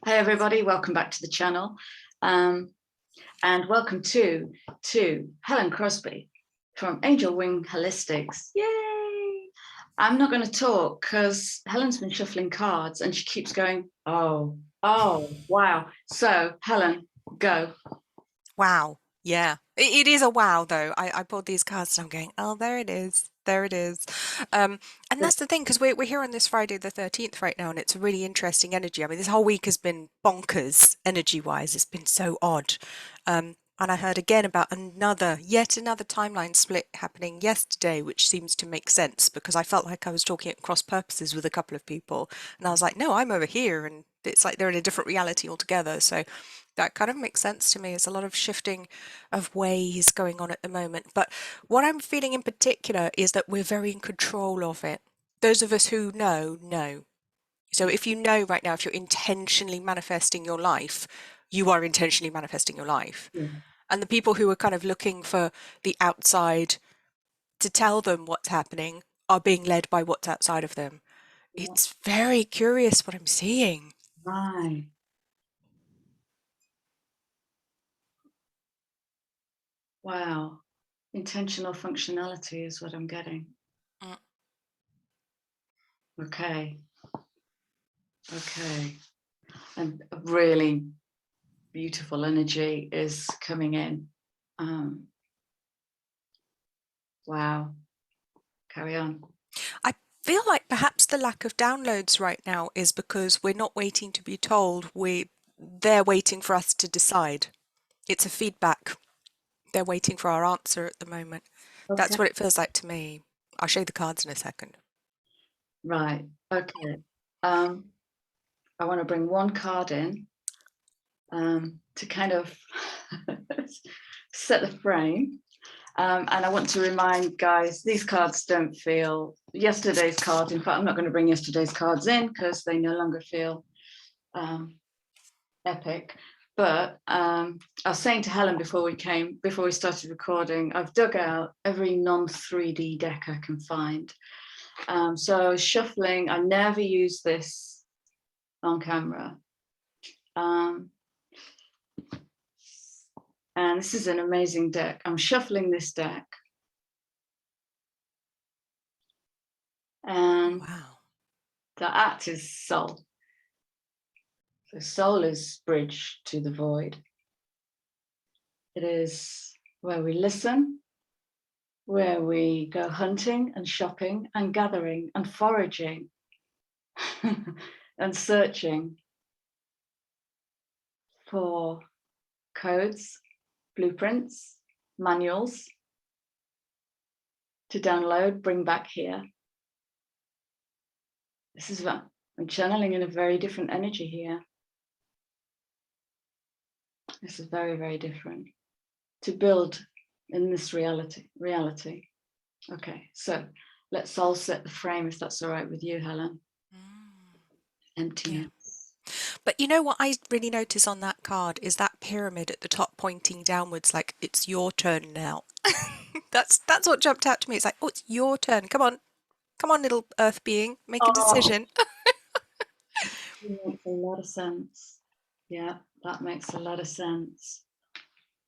Hey everybody, welcome back to the channel, and welcome to Helen Crosby from Angel Wing Holistics. Yay! I'm not going to talk because Helen's been shuffling cards and she keeps going, oh, wow. So Helen, go. Wow. Yeah. It is a wow, though. I pulled these cards and I'm going, oh, there it is. There it is. And that's the thing, because we're here on this Friday the 13th right now, and it's a really interesting energy. I mean, this whole week has been bonkers energy-wise. It's been so odd. And I heard again about yet another timeline split happening yesterday, which seems to make sense because I felt like I was talking at cross purposes with a couple of people. And I was like, no, I'm over here. And it's like they're in a different reality altogether. So that kind of makes sense to me. There's a lot of shifting of ways going on at the moment. But what I'm feeling in particular is that we're very in control of it. Those of us who know. So if you know right now, if you're intentionally manifesting your life, you are intentionally manifesting your life. Yeah. And the people who are kind of looking for the outside to tell them what's happening are being led by what's outside of them. It's very curious what I'm seeing. Right. Wow. Intentional functionality is what I'm getting. Mm. Okay. And a really beautiful energy is coming in. Wow. Carry on. I feel like perhaps the lack of downloads right now is because we're not waiting to be told. They're waiting for us to decide. It's a feedback. They're waiting for our answer at the moment. Okay. That's what it feels like to me. I'll show you the cards in a second. Right. Okay. I want to bring one card in to kind of set the frame. And I want to remind guys, these cards don't feel yesterday's cards. In fact, I'm not going to bring yesterday's cards in because they no longer feel epic. But I was saying to Helen before we started recording, I've dug out every non-3D deck I can find. So shuffling, I never use this on camera. And this is an amazing deck. I'm shuffling this deck. And Wow. the act is soul. So soul is bridge to the void. It is where we listen, where we go hunting and shopping and gathering and foraging and searching for codes, blueprints, manuals to download, bring back here. This is what I'm channeling in a very different energy here. This is very, very different to build in this reality. Okay, so let's all set the frame if that's all right with you, Helen. Emptiness. Yeah. But you know what I really notice on that card is that pyramid at the top pointing downwards, like it's your turn now. That's what jumped out to me. It's like, oh, it's your turn. Come on, little earth being, make a decision. It makes a lot of sense. Yeah, that makes a lot of sense.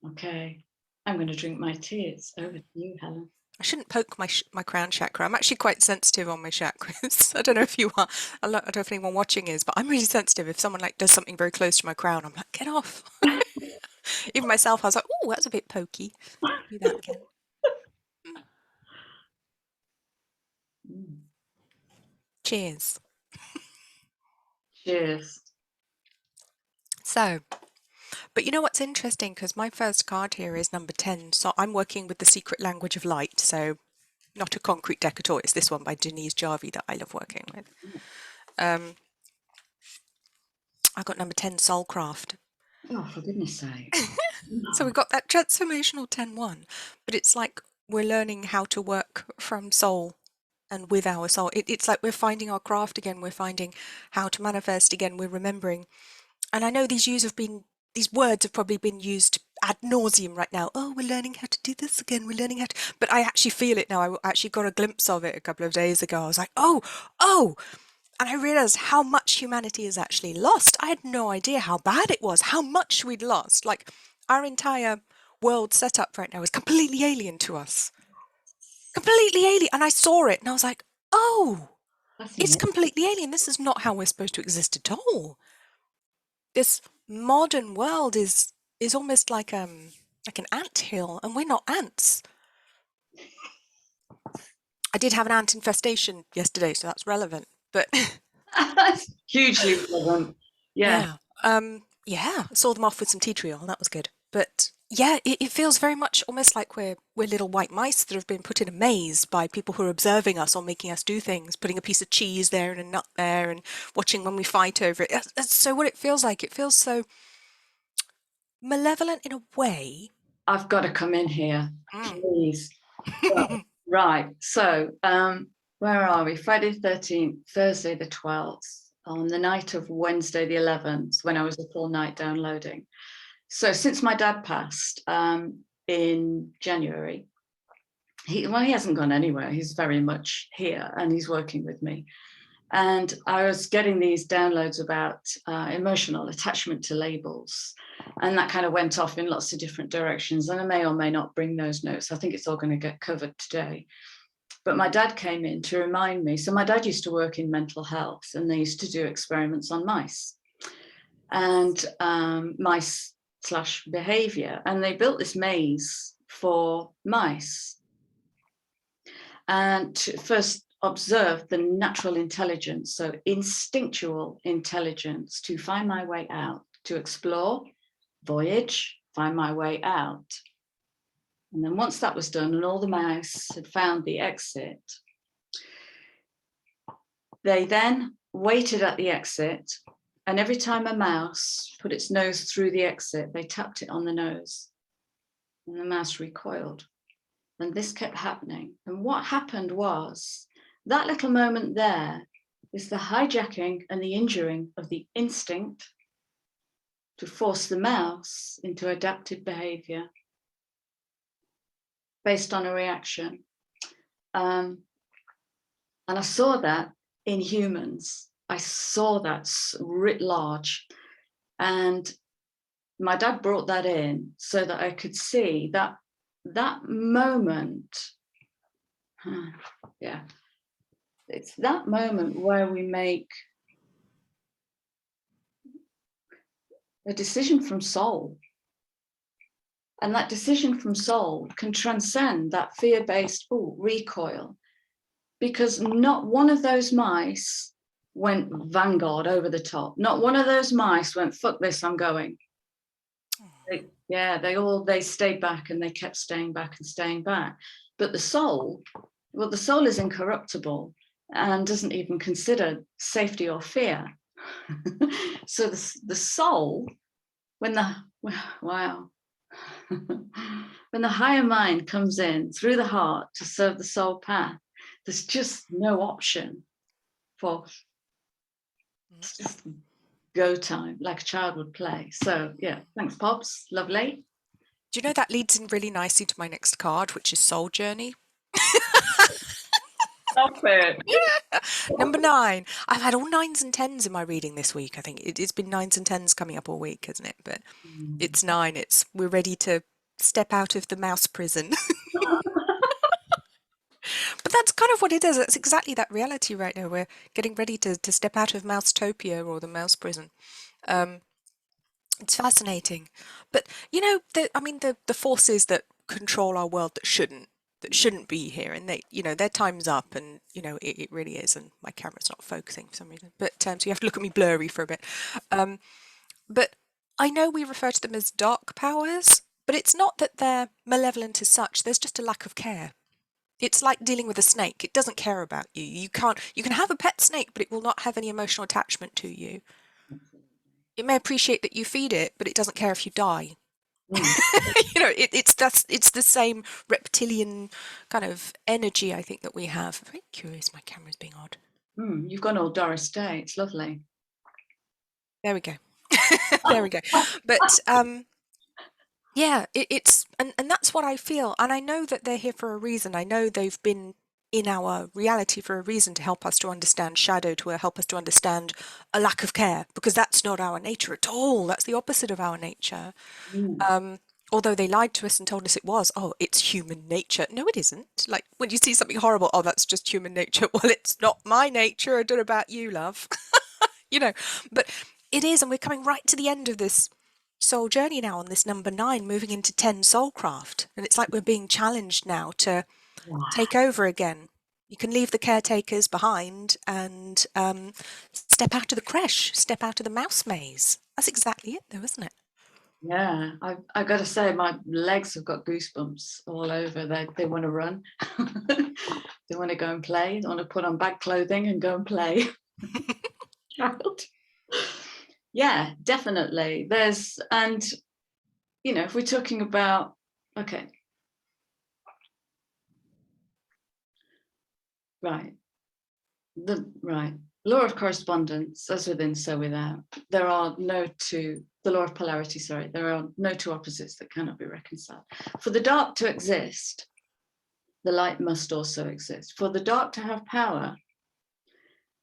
Okay, I'm going to drink my tea. It's over to you, Helen. I shouldn't poke my crown chakra. I'm actually quite sensitive on my chakras. I don't know if you are. I don't know if anyone watching is, but I'm really sensitive. If someone like does something very close to my crown, I'm like, get off. Even myself, I was like, oh, that's a bit pokey. Do that again. Cheers. Cheers. So, but you know what's interesting? Because my first card here is number 10. So I'm working with the secret language of light. So not a concrete deck at all. It's this one by Denise Jarvie that I love working with. I got number 10, Soulcraft. Oh, for goodness sake. So we've got that transformational 10-1, but it's like we're learning how to work from soul and with our soul. It's like we're finding our craft again. We're finding how to manifest again. We're remembering. And I know these words have probably been used ad nauseum right now. Oh, we're learning how to do this again. We're learning how to, but I actually feel it now. I actually got a glimpse of it a couple of days ago. I was like, oh, And I realized how much humanity has actually lost. I had no idea how bad it was, how much we'd lost. Like, our entire world setup right now is completely alien to us. Completely alien. And I saw it and I was like, oh, it's completely alien. This is not how we're supposed to exist at all. This modern world is almost like an anthill, and we're not ants. I did have an ant infestation yesterday, so that's relevant. But That's hugely relevant. Yeah. Yeah, I saw them off with some tea tree oil. That was good. But yeah, it feels very much almost like we're little white mice that have been put in a maze by people who are observing us or making us do things, putting a piece of cheese there and a nut there and watching when we fight over it. That's so what it feels like. It feels so malevolent in a way. I've got to come in here, please. Right. So, where are we? Friday the 13th, Thursday the 12th, on the night of Wednesday the 11th, when I was a full night downloading. So, since my dad passed in January, he hasn't gone anywhere. He's very much here and he's working with me. And I was getting these downloads about emotional attachment to labels. And that kind of went off in lots of different directions. And I may or may not bring those notes. I think it's all going to get covered today. But my dad came in to remind me. So my dad used to work in mental health and they used to do experiments on mice and mice/behavior. And they built this maze for mice. And first observe the natural intelligence, so instinctual intelligence to find my way out, to explore, voyage, find my way out. And then once that was done and all the mice had found the exit, they then waited at the exit, and every time a mouse put its nose through the exit, they tapped it on the nose and the mouse recoiled. And this kept happening. And what happened was that little moment there is the hijacking and the injuring of the instinct to force the mouse into adaptive behavior based on a reaction. And I saw that in humans. I saw that writ large. And my dad brought that in so that I could see that moment, yeah, it's that moment where we make a decision from soul. And that decision from soul can transcend that fear-based recoil, because not one of those mice went vanguard over the top. Not one of those mice went, fuck this, I'm going. They stayed back and they kept staying back and staying back. But the soul is incorruptible and doesn't even consider safety or fear. So the soul, when the higher mind comes in through the heart to serve the soul path, there's just no option for just go time, like a child would play. So yeah, thanks, Pops. Lovely. Do you know that leads in really nicely to my next card, which is Soul Journey? Stop it. Number 9. I've had all 9s and 10s in my reading this week. I think it's been 9s and 10s coming up all week, hasn't it? But it's 9. We're ready to step out of the mouse prison. But that's kind of what it is. That's exactly that reality right now. We're getting ready to step out of Mousetopia or the mouse prison. It's fascinating. But you know, the forces that control our world that shouldn't be here, and their time's up, and it really is, and my camera's not focusing for some reason, but so you have to look at me blurry for a bit. But I know we refer to them as dark powers, but it's not that they're malevolent as such. There's just a lack of care. It's like dealing with a snake. It doesn't care about you. You can have a pet snake, but it will not have any emotional attachment to you. It may appreciate that you feed it, but it doesn't care if you die. It's the same reptilian kind of energy, I think, that we have. I'm very curious. My camera's being odd. You've gone all Doris Day. It's lovely. There we go. There we go. But yeah, it's and that's what I feel. And I know that they're here for a reason. I know they've been in our reality for a reason, to help us to understand shadow, to help us to understand a lack of care, because that's not our nature at all. That's the opposite of our nature. Although they lied to us and told us it was, oh, it's human nature. No, it isn't. Like when you see something horrible, oh, that's just human nature. Well, it's not my nature. I don't know about you, love. You know, but it is. And we're coming right to the end of this soul journey now on this number 9, moving into 10 soulcraft. And it's like we're being challenged now to take over again. You can leave the caretakers behind and step out of the creche, step out of the mouse maze. That's exactly it, though, isn't it? Yeah, I got to say, my legs have got goosebumps all over. They want to run. They want to go and play. They want to put on bag clothing and go and play. Child. Yeah, definitely. And you know, if we're talking about, okay, right, law of correspondence, as within, so without. There are no two. The law of polarity, sorry, there are no two opposites that cannot be reconciled. For the dark to exist, the light must also exist. For the dark to have power,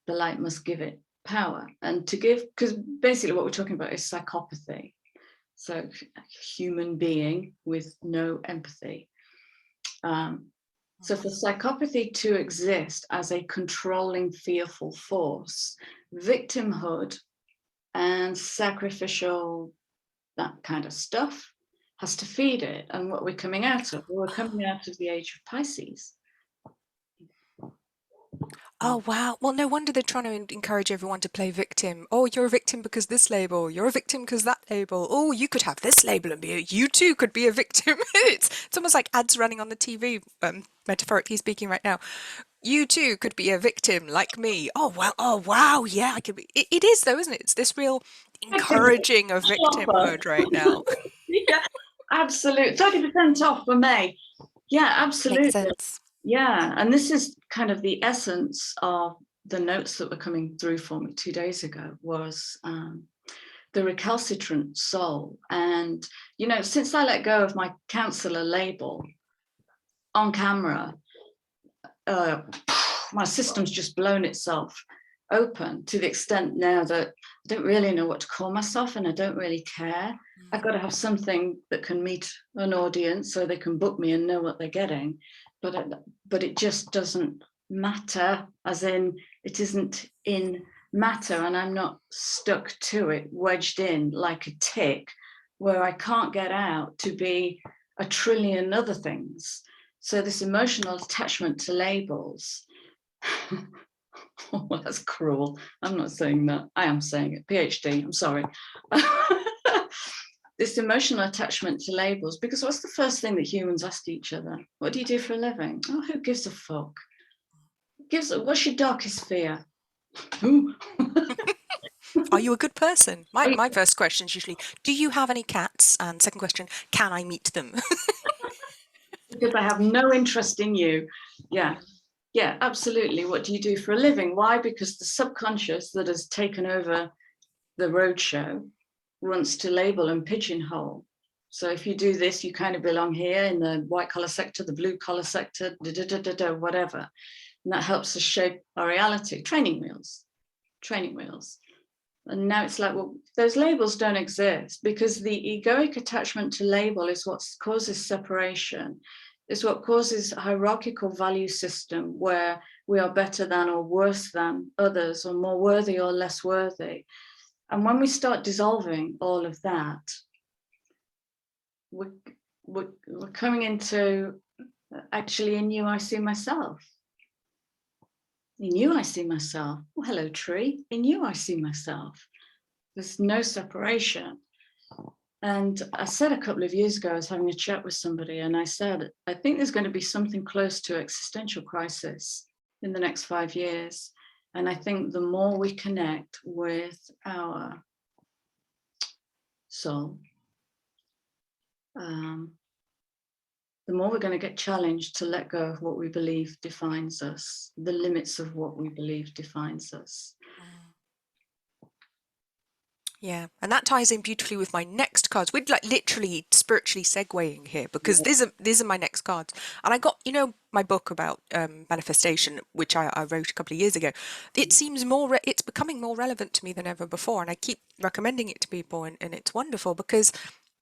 the light must give it power. And to give, because basically what we're talking about is psychopathy. So a human being with no empathy. So for psychopathy to exist as a controlling, fearful force, victimhood and sacrificial, that kind of stuff, has to feed it. And what we're coming out of, we're coming out of the age of Pisces. Oh, wow. Well, no wonder they're trying to encourage everyone to play victim. Oh, you're a victim because this label. You're a victim because that label. Oh, you could have this label and you too could be a victim. It's almost like ads running on the TV, metaphorically speaking right now. You too could be a victim like me. Oh, well, oh, wow. Yeah, I could be. It is though, isn't it? It's this real encouraging of victimhood right now. Yeah, absolutely. 30% off for May. Yeah, absolutely. Makes sense. Yeah, and this is kind of the essence of the notes that were coming through for me 2 days ago, was the recalcitrant soul. And, you know, since I let go of my counselor label on camera, my system's just blown itself open to the extent now that I don't really know what to call myself, and I don't really care. I've got to have something that can meet an audience so they can book me and know what they're getting. But it just doesn't matter, as in it isn't in matter, and I'm not stuck to it, wedged in like a tick where I can't get out to be a trillion other things. So this emotional attachment to labels, oh, that's cruel. I'm not saying that. I am saying it. PhD, I'm sorry. This emotional attachment to labels, because what's the first thing that humans ask each other? What do you do for a living? Oh, who gives a fuck? What's your darkest fear? Who? Are you a good person? My first question is usually, do you have any cats? And second question, can I meet them? Because I have no interest in you. Yeah. Yeah, absolutely. What do you do for a living? Why? Because the subconscious that has taken over the roadshow wants to label and pigeonhole. So if you do this, you kind of belong here in the white collar sector, the blue collar sector, whatever. And that helps us shape our reality. Training wheels. And now it's like, well, those labels don't exist, because the egoic attachment to label is what causes separation. It's what causes a hierarchical value system where we are better than or worse than others, or more worthy or less worthy. And when we start dissolving all of that, we're coming into, actually, in you I see myself. In you I see myself. Oh, hello, tree. In you I see myself. There's no separation. And I said a couple of years ago, I was having a chat with somebody, and I said, I think there's going to be something close to existential crisis in the next 5 years. And I think the more we connect with our soul, the more we're going to get challenged to let go of what we believe defines us, the limits of what we believe defines us. Yeah, and that ties in beautifully with my next cards. We're like literally spiritually segueing here, because these are my next cards. And I got, you know, my book about manifestation, which I wrote a couple of years ago. It seems it's becoming more relevant to me than ever before, and I keep recommending it to people, and it's wonderful because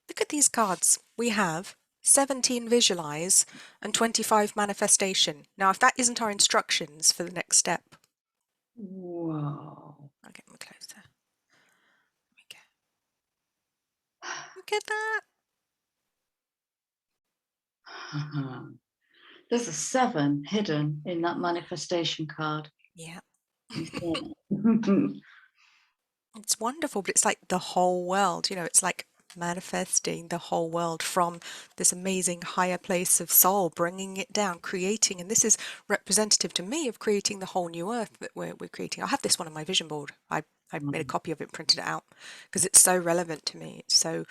look at these cards. We have 17 Visualize and 25 Manifestation. Now, if that isn't our instructions for the next step. Whoa. I'll get them closer. There we go. Look at that. There's a 7 hidden in that manifestation card. Yeah. It's It's wonderful, but it's like the whole world, you know, it's like manifesting the whole world from this amazing higher place of soul, bringing it down, creating. And this is representative to me of creating the whole new earth that we're creating. I have this one on my vision board. I made a copy of it, printed it out, because it's so relevant to me. It's so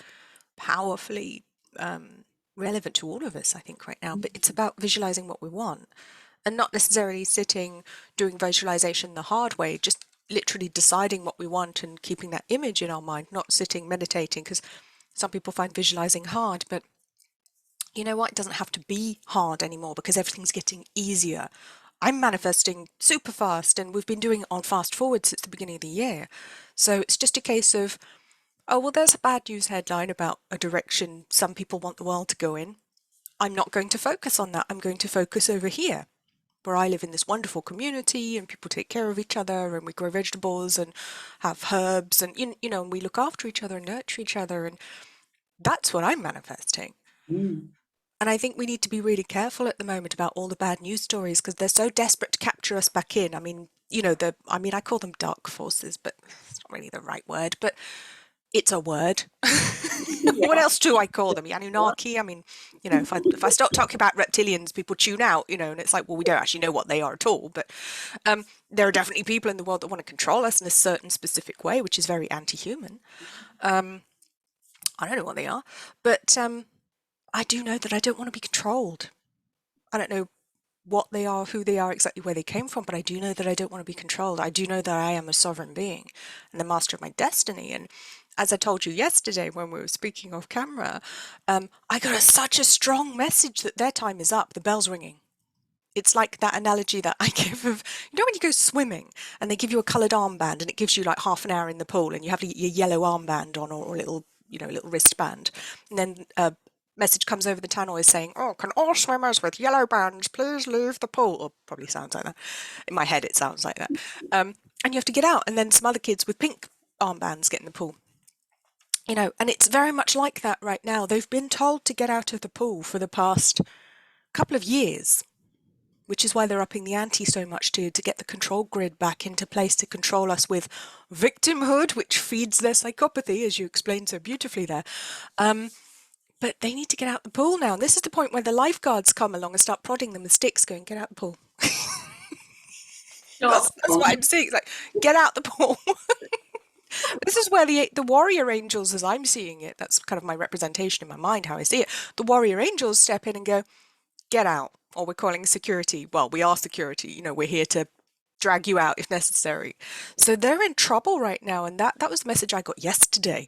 powerfully relevant to all of us, I think, right now. But it's about visualizing what we want, and not necessarily sitting doing visualization the hard way, just literally deciding what we want and keeping that image in our mind, not sitting meditating, because some people find visualizing hard. But you know what, it doesn't have to be hard anymore, because everything's getting easier. I'm manifesting super fast, and we've been doing it on fast forward since the beginning of the year. So it's just a case of, oh, well, there's a bad news headline about a direction some people want the world to go in. I'm not going to focus on that. I'm going to focus over here, where I live in this wonderful community, and people take care of each other, and we grow vegetables and have herbs, and you know, and we look after each other and nurture each other, and that's what I'm manifesting. And I think we need to be really careful at the moment about all the bad news stories, because they're so desperate to capture us back in. I mean, you know, I call them dark forces, but it's not really the right word, but it's a word. What else do I call them? Anunnaki? I mean, you know, if I start talking about reptilians, people tune out, you know, and it's like, well, we don't actually know what they are at all. But there are definitely people in the world that want to control us in a certain specific way, which is very anti-human. I don't know what they are, but I do know that I don't want to be controlled. I don't know what they are, who they are, exactly where they came from, but I do know that I don't want to be controlled. I do know that I am a sovereign being and the master of my destiny. And as I told you yesterday when we were speaking off camera, I got such a strong message that their time is up. The bell's ringing. It's like that analogy that I give of, you know, when you go swimming and they give you a coloured armband and it gives you like half an hour in the pool, and you have your yellow armband on, or a little, you know, a little wristband, and then a message comes over the tannoy saying, oh, can all swimmers with yellow bands please leave the pool? Or probably sounds like that. In my head it sounds like that. And you have to get out, and then some other kids with pink armbands get in the pool. You know, and it's very much like that right now. They've been told to get out of the pool for the past couple of years, which is why they're upping the ante so much to get the control grid back into place to control us with victimhood, which feeds their psychopathy, as you explained so beautifully there. But they need to get out the pool now. And this is the point where the lifeguards come along and start prodding them with sticks, going, get out the pool. That's what I'm seeing. It's like, get out the pool. This is where the warrior angels, as I'm seeing it, that's kind of my representation in my mind, how I see it. The warrior angels step in and go, get out. Or we're calling security. Well, we are security. You know, we're here to drag you out if necessary. So they're in trouble right now. And that was the message I got yesterday.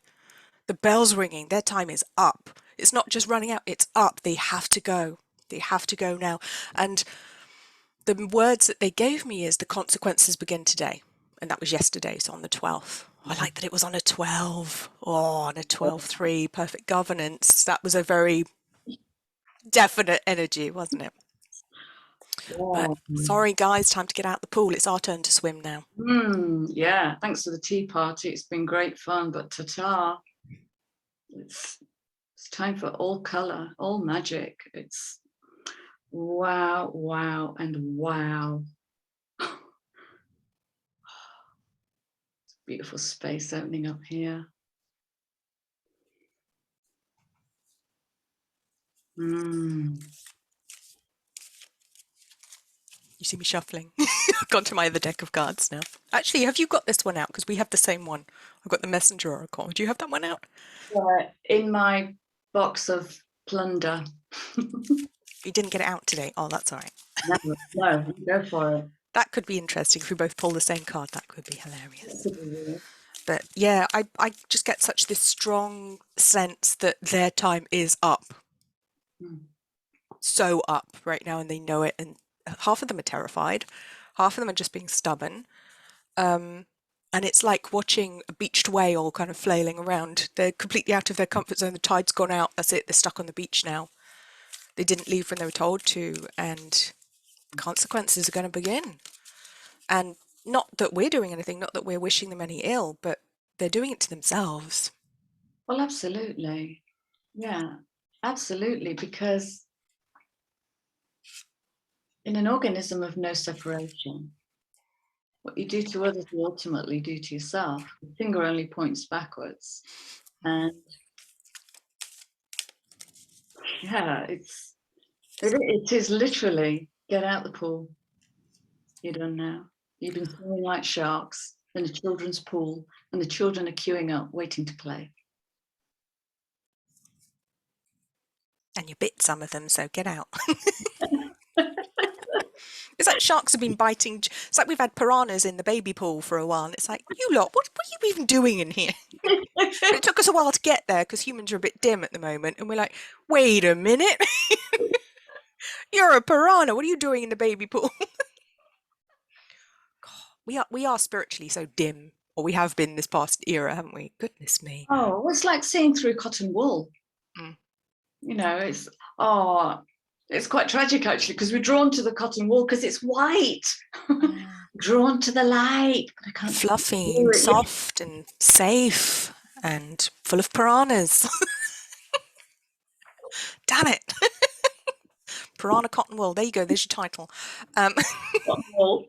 The bell's ringing. Their time is up. It's not just running out. It's up. They have to go. They have to go now. And the words that they gave me is the consequences begin today. And that was yesterday, so on the 12th. I like that it was on a 12. Oh, on a 12-3, perfect governance. That was a very definite energy, wasn't it? But sorry, guys, time to get out the pool. It's our turn to swim now. Yeah, thanks for the tea party. It's been great fun, but ta-ta. It's time for all color, all magic. It's wow, wow, and wow. Beautiful space opening up here. You see me shuffling. I've gone to my other deck of cards now. Actually, have you got this one out? Because we have the same one. I've got the Messenger Oracle. Do you have that one out? In my box of plunder. You didn't get it out today. Oh, that's all right. No, go for it. That could be interesting if we both pull the same card. That could be hilarious. But yeah, I just get such this strong sense that their time is up. So up right now, and they know it, and half of them are terrified, half of them are just being stubborn. And it's like watching a beached whale kind of flailing around. They're completely out of their comfort zone. The tide's gone out. That's it. They're stuck on the beach now. They didn't leave when they were told to, and consequences are going to begin. And not that we're doing anything, not that we're wishing them any ill, but they're doing it to themselves. Well, absolutely. Yeah, absolutely. Because in an organism of no separation, what you do to others, you ultimately do to yourself. The finger only points backwards. And yeah, it is literally get out the pool. You're done now. You've been swimming like sharks in a children's pool, and the children are queuing up, waiting to play. And you bit some of them, so get out. It's like sharks have been biting. It's like we've had piranhas in the baby pool for a while. And it's like, you lot, what are you even doing in here? But it took us a while to get there because humans are a bit dim at the moment. And we're like, wait a minute. You're a piranha. What are you doing in the baby pool? God, we are spiritually so dim, or we have been this past era, haven't we? Goodness me. Oh, it's like seeing through cotton wool. You know, it's quite tragic actually, because we're drawn to the cotton wool because it's white. Drawn to the light, but I can't. Fluffy and soft and safe and full of piranhas. Damn it. Piranha cotton wool. There you go. There's your title. Cotton wool.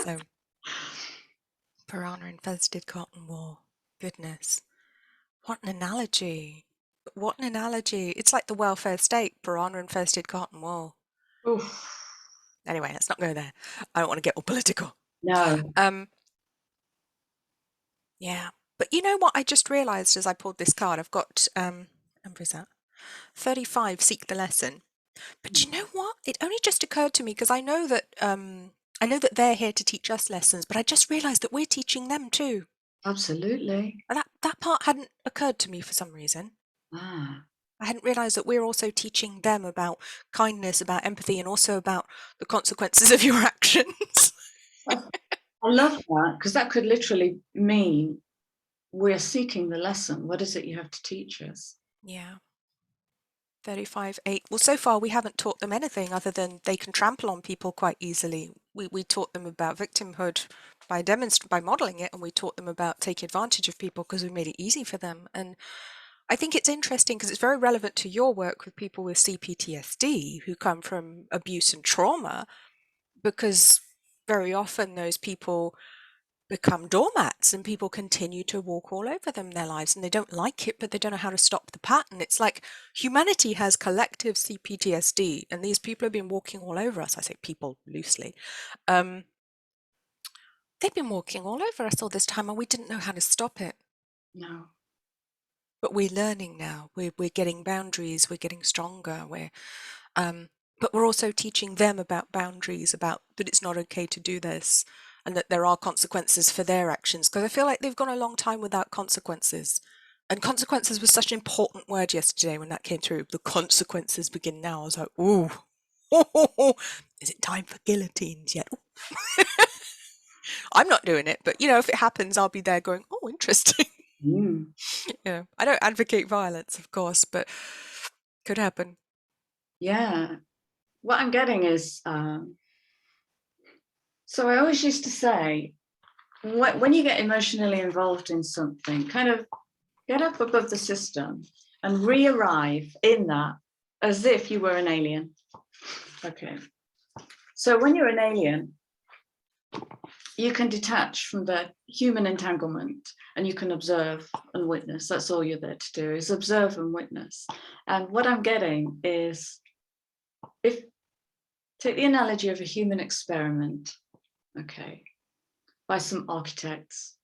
So, piranha infested cotton wool. Goodness. What an analogy. What an analogy. It's like the welfare state, piranha infested cotton wool. Oof. Anyway, let's not go there. I don't want to get all political. No. Yeah. But you know what I just realised as I pulled this card? I've got, number is that? 35, seek the lesson. But you know what? It only just occurred to me because I know that they're here to teach us lessons, but I just realised that we're teaching them too. Absolutely. That part hadn't occurred to me for some reason. Ah. I hadn't realised that we're also teaching them about kindness, about empathy, and also about the consequences of your actions. I love that, because that could literally mean we're seeking the lesson. What is it you have to teach us? Yeah. 35-8. Well, so far we haven't taught them anything other than they can trample on people quite easily. We taught them about victimhood by modeling it, and we taught them about taking advantage of people because we made it easy for them. And I think it's interesting because it's very relevant to your work with people with CPTSD who come from abuse and trauma, because very often those people become doormats and people continue to walk all over them in their lives, and they don't like it, but they don't know how to stop the pattern. It's like humanity has collective CPTSD, and these people have been walking all over us. I say people loosely. They've been walking all over us all this time, and we didn't know how to stop it. No. But we're learning now. We're getting boundaries. We're getting stronger. But we're also teaching them about boundaries, about that it's not okay to do this, and that there are consequences for their actions. Because I feel like they've gone a long time without consequences. And consequences was such an important word yesterday when that came through. The consequences begin now. I was like, ooh, is it time for guillotines yet? I'm not doing it, but if it happens, I'll be there going, oh, interesting. I don't advocate violence, of course, but could happen. Yeah. What I'm getting is, so I always used to say, when you get emotionally involved in something, kind of get up above the system and re-arrive in that as if you were an alien. Okay. So when you're an alien, you can detach from the human entanglement and you can observe and witness. That's all you're there to do, is observe and witness. And what I'm getting is, take the analogy of a human experiment, okay, by some architects.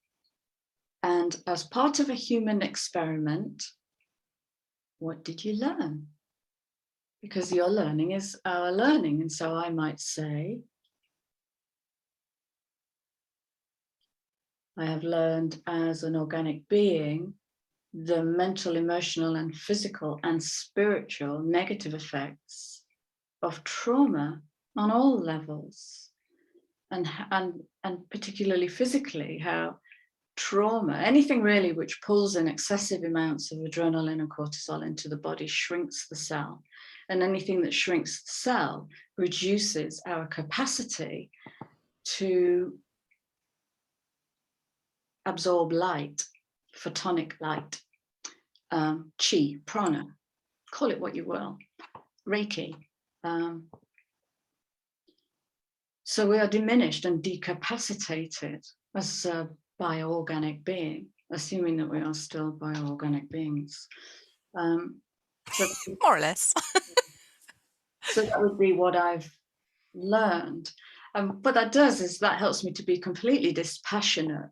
And as part of a human experiment, what did you learn? Because your learning is our learning. And so I might say, I have learned as an organic being the mental, emotional, and physical and spiritual negative effects of trauma on all levels, and particularly physically, how trauma, anything really which pulls in excessive amounts of adrenaline and cortisol into the body, shrinks the cell. And anything that shrinks the cell reduces our capacity to absorb light, photonic light, chi, prana, call it what you will, Reiki. So we are diminished and decapacitated as a bioorganic being, assuming that we are still bioorganic beings. More or less. So that would be what I've learned. What that does is that helps me to be completely dispassionate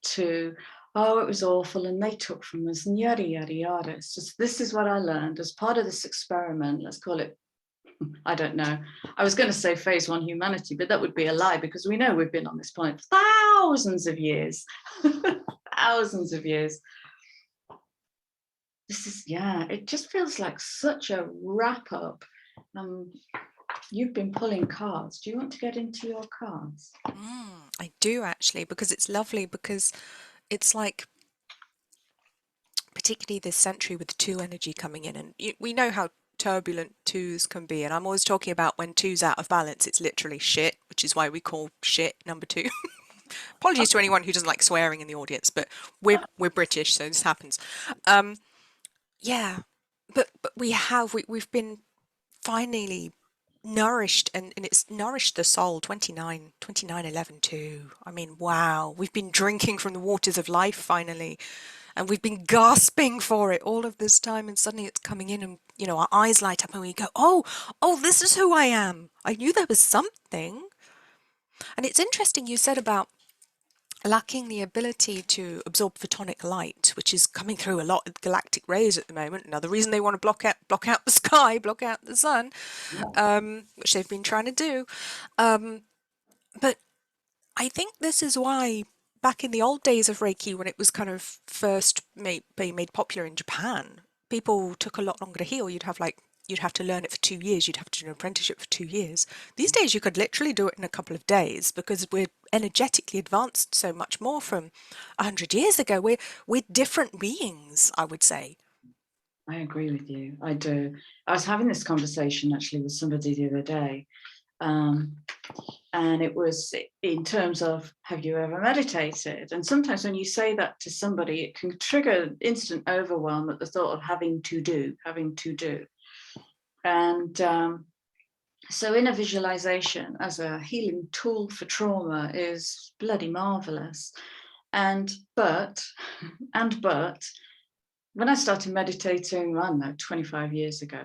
to, oh, it was awful and they took from us and yada, yada, yada. It's just, this is what I learned as part of this experiment. Let's call it, I don't know. I was going to say phase 1 humanity, but that would be a lie because we know we've been on this planet for thousands of years. Thousands of years. This is, yeah, it just feels like such a wrap up. You've been pulling cards. Do you want to get into your cards? I do actually, because it's lovely, because it's like, particularly this century with the 2 energy coming in, and we know how turbulent 2s can be, and I'm always talking about when 2's out of balance, it's literally shit, which is why we call shit number 2. Apologies to anyone who doesn't like swearing in the audience, but we're British, so this happens. Yeah, but we've been finally nourished, and it's nourished the soul. 2911 too. I mean, wow, we've been drinking from the waters of life finally, and we've been gasping for it all of this time, and suddenly it's coming in, and our eyes light up and we go, oh, this is who I am. I knew there was something. And it's interesting you said about lacking the ability to absorb photonic light, which is coming through a lot of galactic rays at the moment. Another reason they want to block out the sky, block out the sun, which they've been trying to do. But I think this is why back in the old days of Reiki, when it was kind of first being made popular in Japan, people took a lot longer to heal. You'd have to learn it for 2 years. You'd have to do an apprenticeship for 2 years. These days, you could literally do it in a couple of days because we're energetically advanced so much more from 100 years ago. We're different beings, I would say. I agree with you. I do. I was having this conversation actually with somebody the other day. And it was in terms of, have you ever meditated? And sometimes when you say that to somebody, it can trigger instant overwhelm at the thought of having to do. And so inner visualization as a healing tool for trauma is bloody marvelous. But when I started meditating, I don't know, 25 years ago,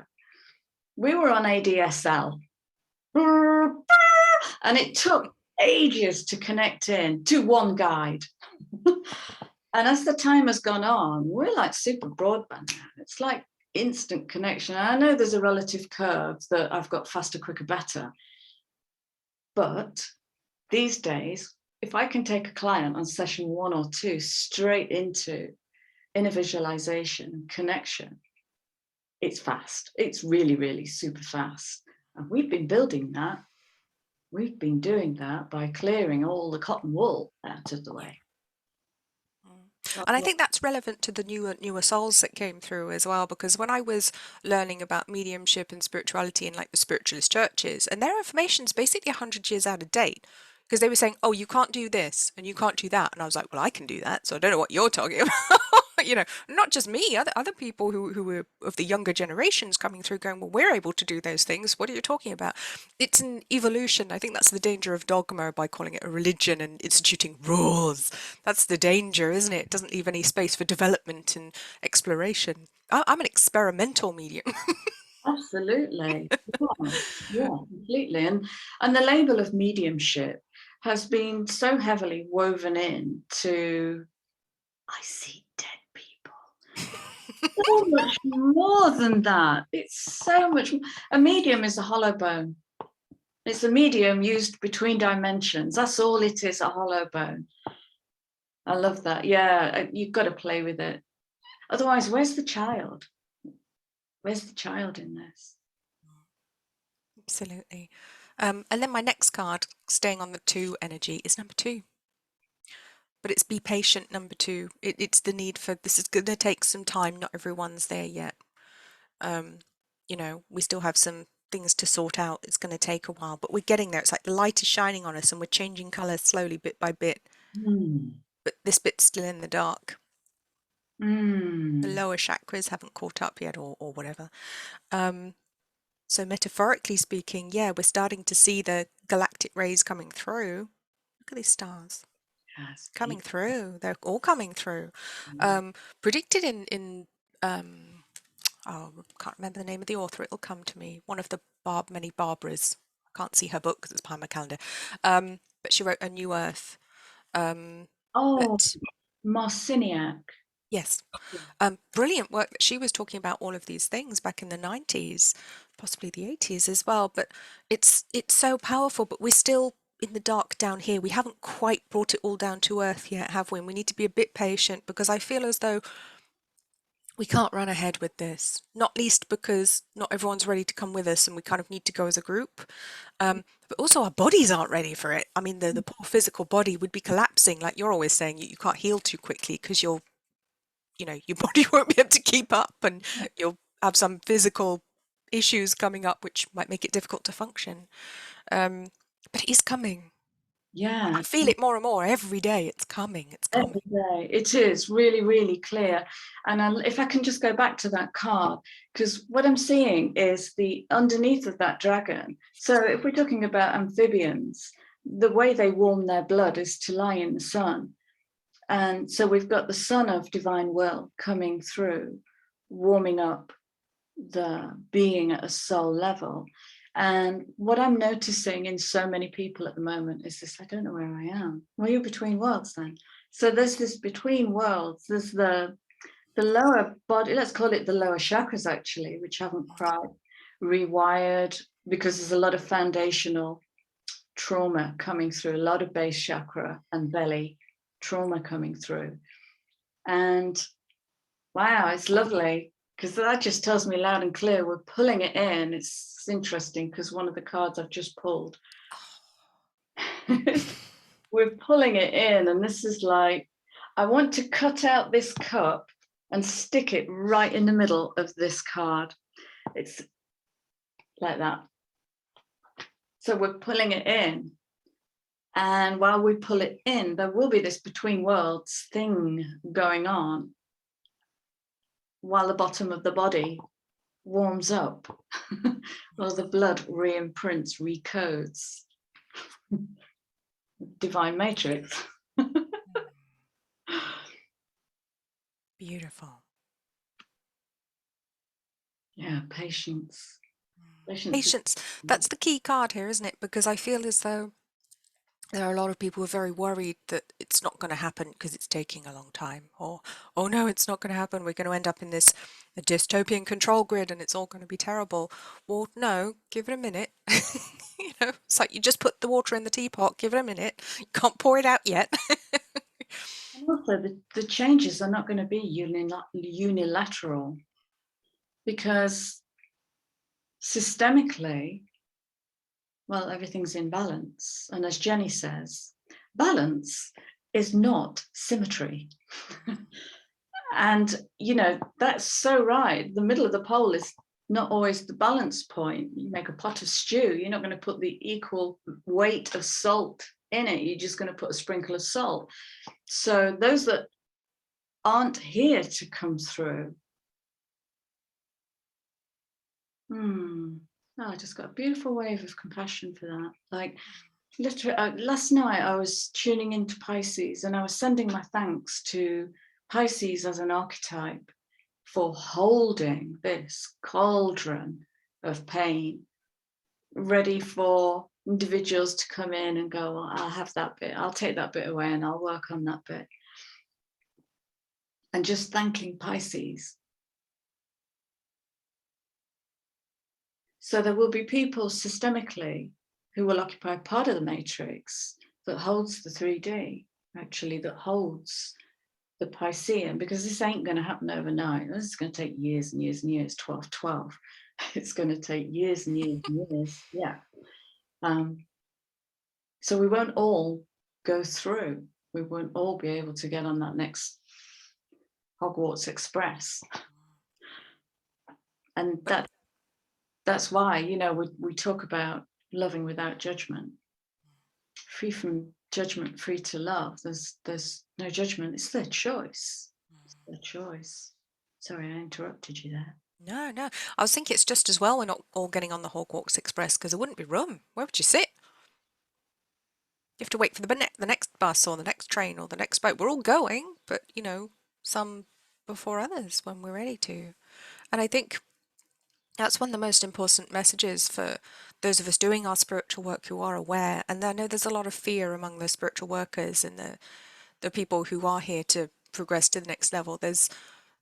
we were on ADSL. And it took ages to connect in to one guide. And as the time has gone on, we're like super broadband now. It's like instant connection. I know there's a relative curve that I've got faster, quicker, better. But these days, if I can take a client on session 1 or 2 straight into inner visualization connection, it's fast. It's really, really super fast. And we've been building that. We've been doing that by clearing all the cotton wool out of the way. And I think that's relevant to the newer souls that came through as well, because when I was learning about mediumship and spirituality in like the spiritualist churches, and their information's basically 100 years out of date, because they were saying, oh, you can't do this and you can't do that. And I was like, well, I can do that. So I don't know what you're talking about. Not just me, other people who were of the younger generations coming through going, well, we're able to do those things. What are you talking about? It's an evolution. I think that's the danger of dogma by calling it a religion and instituting rules. That's the danger, isn't it? It doesn't leave any space for development and exploration. I'm an experimental medium. Absolutely. Yeah, completely. And the label of mediumship has been so heavily woven in to, I see dead people. So much more than that. It's so much. A medium is a hollow bone. It's a medium used between dimensions. That's all it is, a hollow bone. I love that. Yeah, you've got to play with it. Otherwise, where's the child? Where's the child in this? Absolutely. And then my next card, staying on the 2 energy, is number 2. But it's be patient, number 2. It's the need for, this is going to take some time. Not everyone's there yet. You know, we still have some things to sort out. It's going to take a while, but we're getting there. It's like the light is shining on us and we're changing colour slowly, bit by bit. But this bit's still in the dark. The lower chakras haven't caught up yet, or whatever. So metaphorically speaking, yeah, we're starting to see the galactic rays coming through. Look at these stars. Yes. Coming through. They're all coming through. Predicted in oh, I can't remember the name of the author. It'll come to me. One of the many Barbaras. I can't see her book because it's behind my calendar. But she wrote A New Earth. Oh, But Marciniak. yes, brilliant work that she was talking about all of these things back in the 90s, possibly the 80s as well. But it's so powerful. But we're still in the dark down here. We haven't quite brought it all down to earth yet, have we? And we need to be a bit patient, because I feel as though we can't run ahead with this, not least because not everyone's ready to come with us and we kind of need to go as a group. But also our bodies aren't ready for it. I mean, the poor physical body would be collapsing, like you're always saying. You can't heal too quickly because your body won't be able to keep up, and you'll have some physical issues coming up which might make it difficult to function. But it is coming. Yeah. I feel it more and more every day. It's coming. It's coming. Every day. It is really, really clear. And if I can just go back to that card, because what I'm seeing is the underneath of that dragon. So if we're talking about amphibians, the way they warm their blood is to lie in the sun. And so we've got the sun of divine will coming through, warming up the being at a soul level. And what I'm noticing in so many people at the moment is this: I don't know where I am. Well, you're between worlds then. So there's this between worlds. There's the lower body, let's call it the lower chakras actually, which haven't quite rewired, because there's a lot of foundational trauma coming through, a lot of base chakra and belly trauma coming through. And wow, it's lovely, because that just tells me loud and clear we're pulling it in. It's interesting because one of the cards I've just pulled, we're pulling it in, and this is like, I want to cut out this cup and stick it right in the middle of this card. It's like that. So we're pulling it in. And while we pull it in, there will be this between worlds thing going on while the bottom of the body warms up, while the blood re-imprints, recodes. Divine matrix. Beautiful. Yeah, patience. Patience. That's the key card here, isn't it? Because I feel as though there are a lot of people who are very worried that it's not going to happen because it's taking a long time, or, oh no, it's not going to happen. We're going to end up in this a dystopian control grid and it's all going to be terrible. Well, no, give it a minute. It's like you just put the water in the teapot, give it a minute. You can't pour it out yet. And also the changes are not going to be unilateral, because systemically, well, everything's in balance. And as Jenny says, balance is not symmetry. And, that's so right. The middle of the pole is not always the balance point. You make a pot of stew, you're not going to put the equal weight of salt in it. You're just going to put a sprinkle of salt. So those that aren't here to come through, I just got a beautiful wave of compassion for that. Like, literally, last night I was tuning into Pisces, and I was sending my thanks to Pisces as an archetype for holding this cauldron of pain, ready for individuals to come in and go, well, I'll have that bit, I'll take that bit away and I'll work on that bit. And just thanking Pisces. So there will be people systemically who will occupy part of the matrix that holds the 3D. actually that holds the Piscean, because this ain't going to happen overnight. This is going to take years and years and years. 12 it's going to take years and years and years. Yeah. So we won't all go through. We won't all be able to get on that next Hogwarts Express. And that's why, you know, we talk about loving without judgment. Free from judgment, free to love. There's no judgment. It's their choice. It's their choice. Sorry, I interrupted you there. No. I was thinking it's just as well we're not all getting on the Hogwarts Express, because there wouldn't be room. Where would you sit? You have to wait for the next bus or the next train or the next boat. We're all going, but, you know, some before others when we're ready to. And I think that's one of the most important messages for those of us doing our spiritual work who are aware. And I know there's a lot of fear among the spiritual workers and the people who are here to progress to the next level. There's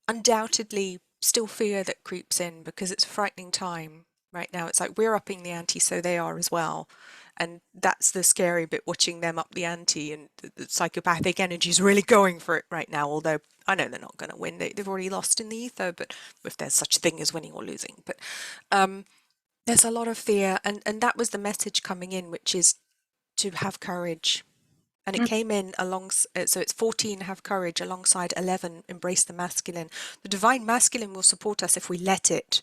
undoubtedly still fear that creeps in because it's a frightening time right now. It's like we're upping the ante, so they are as well. And that's the scary bit, watching them up the ante, and the psychopathic energy is really going for it right now, although I know they're not going to win. They've already lost in the ether, but if there's such a thing as winning or losing. But there's a lot of fear, and that was the message coming in, which is to have courage. And it came in along, so it's 14, have courage, alongside 11, embrace the masculine. The divine masculine will support us if we let it,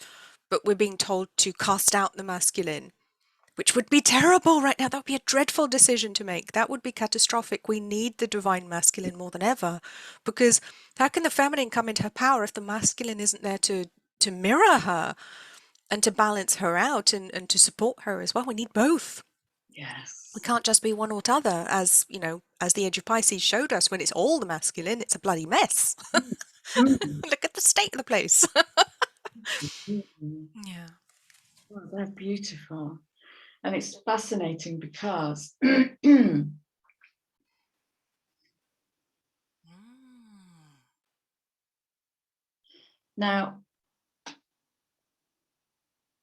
but we're being told to cast out the masculine, which would be terrible right now. That would be a dreadful decision to make. That would be catastrophic. We need the divine masculine more than ever, because how can the feminine come into her power if the masculine isn't there to mirror her and to balance her out and to support her as well? We need both. Yes. We can't just be one or t'other, as you know, as the Age of Pisces showed us. When it's all the masculine, it's a bloody mess. Look at the state of the place. Yeah. Oh, they're beautiful. And it's fascinating because now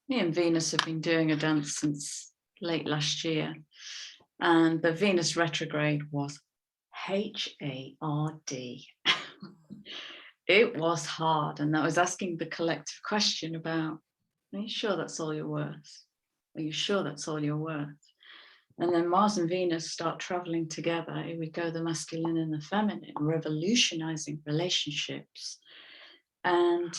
me and Venus have been doing a dance since late last year, and the Venus retrograde was hard. It was hard, and I was asking the collective question about, are you sure that's all you're worth? Are you sure that's all you're worth? And then Mars and Venus start traveling together. Here we go, the masculine and the feminine, revolutionizing relationships. And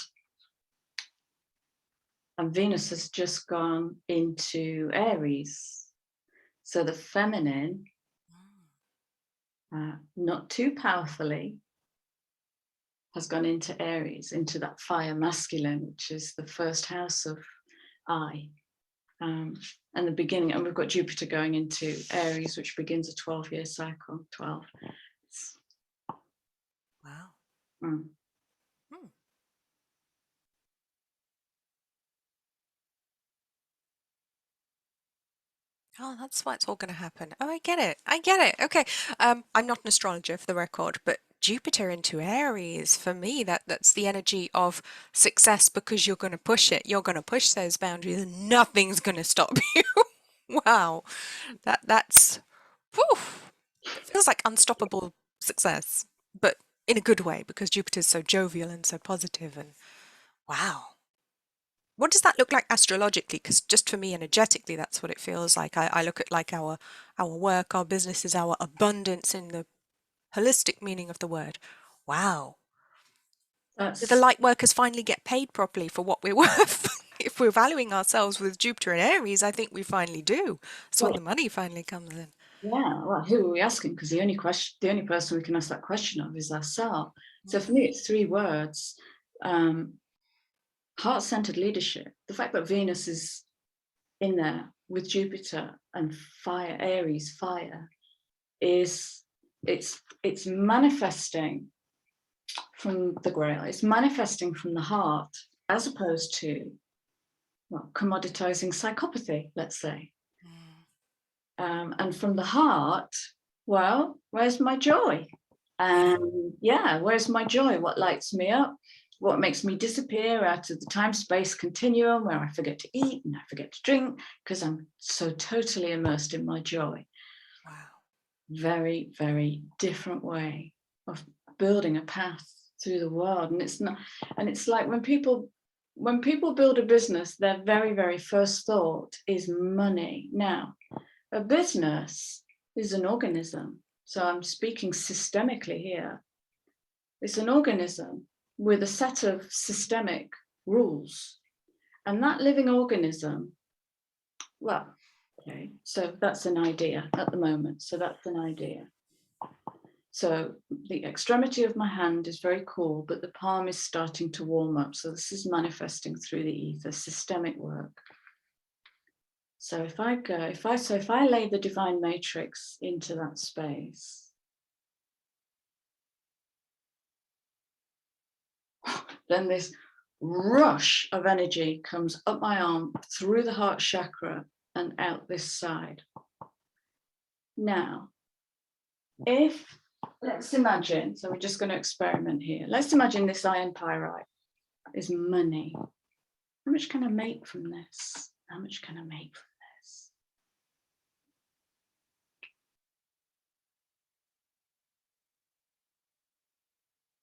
Venus has just gone into Aries. So the feminine, not too powerfully, has gone into Aries, into that fire masculine, which is the first house of I. And the beginning, and we've got Jupiter going into Aries, which begins a 12-year cycle. 12. Wow. Oh, that's why it's all going to happen. Oh, I get it. Okay. I'm not an astrologer, for the record, but Jupiter into Aries, for me, that's the energy of success, because you're going to push it. You're going to push those boundaries and nothing's going to stop you. Wow. That's woof. It feels like unstoppable success, but in a good way, because Jupiter's so jovial and so positive, and wow. What does that look like astrologically? Because just for me, energetically, that's what it feels like. I look at like our work, our businesses, our abundance in the holistic meaning of the word. Wow. Do the light workers finally get paid properly for what we're worth? If we're valuing ourselves with Jupiter and Aries, I think we finally do. That's when the money finally comes in. Yeah, well, who are we asking? Because the only person we can ask that question of is ourselves. So for me, it's 3 words. Heart-centered leadership. The fact that Venus is in there with Jupiter and fire, Aries, fire, is it's manifesting from the Grail. It's manifesting from the heart, as opposed to, well, commoditizing psychopathy, let's say. And from the heart, well, where's my joy? And where's my joy? What lights me up? What makes me disappear out of the time-space continuum where I forget to eat and I forget to drink because I'm so totally immersed in my joy. Wow. very, very different way of building a path through the world. And it's not, and it's like when people build a business, their very, very first thought is money. Now, a business is an organism. So I'm speaking systemically here. It's an organism with a set of systemic rules. And that living organism, well, okay, so that's an idea at the moment. So that's an idea. So the extremity of my hand is very cool, but the palm is starting to warm up. So this is manifesting through the ether, systemic work. So if I lay the divine matrix into that space, then this rush of energy comes up my arm through the heart chakra and out this side. Now, let's imagine, so we're just going to experiment here. Let's imagine this iron pyrite is money. How much can I make from this? How much can I make from this?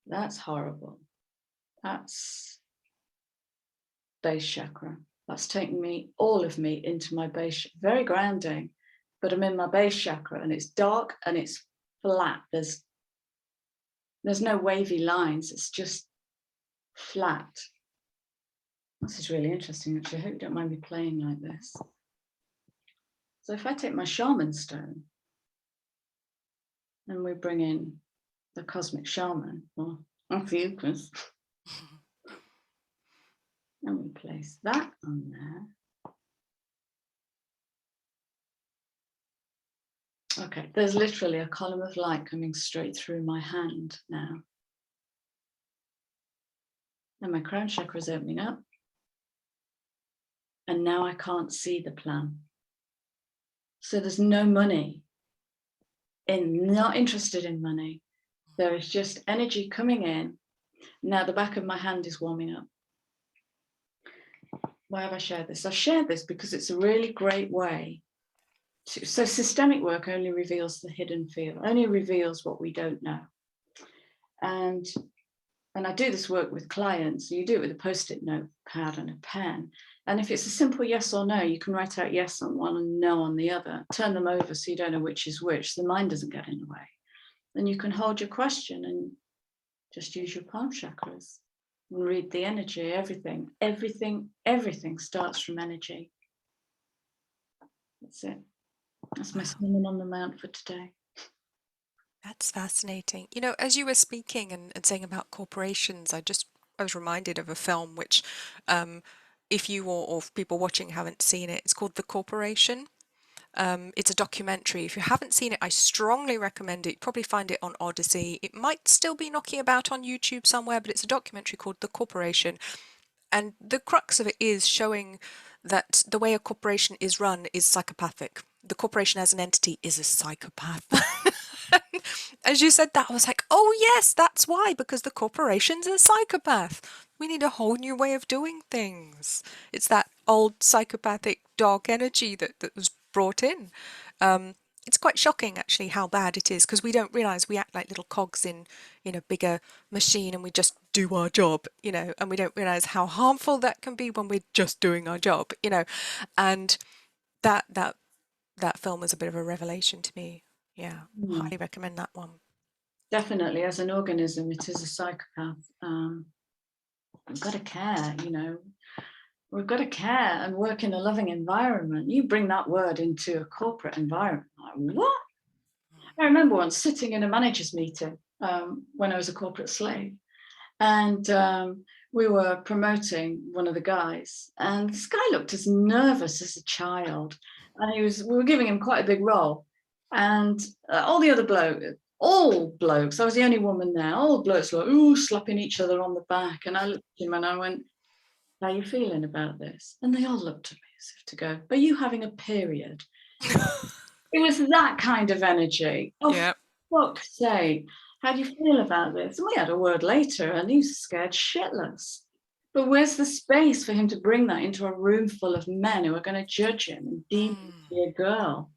That's horrible. That's base chakra. That's taking me, all of me, into my base, very grounding, but I'm in my base chakra and it's dark and it's flat. There's no wavy lines. It's just flat. This is really interesting, actually. I hope you don't mind me playing like this. So if I take my shaman stone and we bring in the cosmic shaman, or Ophiuchus, and we place that on there. Okay, there's literally a column of light coming straight through my hand now. And my crown chakra is opening up. And now I can't see the plan. So there's no money. Not interested in money. There is just energy coming in. Now the back of my hand is warming up. Why have I shared this? I shared this because it's a really great way. So systemic work only reveals the hidden field, only reveals what we don't know. And I do this work with clients. You do it with a Post-it notepad and a pen. And if it's a simple yes or no, you can write out yes on one and no on the other. Turn them over so you don't know which is which. The mind doesn't get in the way. Then you can hold your question and just use your palm chakras and read the energy. Everything starts from energy. That's it. That's my sermon on the mount for today. That's fascinating. You know, as you were speaking and saying about corporations, I was reminded of a film which, if you or people watching haven't seen it, it's called The Corporation. It's a documentary. If you haven't seen it, I strongly recommend it. You probably find it on Odyssey. It might still be knocking about on YouTube somewhere, but it's a documentary called The Corporation. And the crux of it is showing that the way a corporation is run is psychopathic. The corporation as an entity is a psychopath. As you said that, I was like, oh yes, that's why, because the corporation's a psychopath. We need a whole new way of doing things. It's that old psychopathic dark energy that was brought in. It's quite shocking, actually, how bad it is, because we don't realise we act like little cogs in a bigger machine and we just do our job, and we don't realise how harmful that can be when we're just doing our job, and that film was a bit of a revelation to me. Yeah, highly recommend that one. Definitely, as an organism, it is a psychopath. We've got to care, We've got to care and work in a loving environment. You bring that word into a corporate environment, like, what? I remember once sitting in a manager's meeting when I was a corporate slave, and we were promoting one of the guys, and this guy looked as nervous as a child, and we were giving him quite a big role, and all the other blokes, I was the only woman there, all blokes were like, slapping each other on the back, and I looked at him and I went, how are you feeling about this? And they all looked at me as if to go, are you having a period? It was that kind of energy. Oh, yeah. For fuck's sake, how do you feel about this? And we had a word later and he was scared shitless. But where's the space for him to bring that into a room full of men who are going to judge him and deem him to be a girl?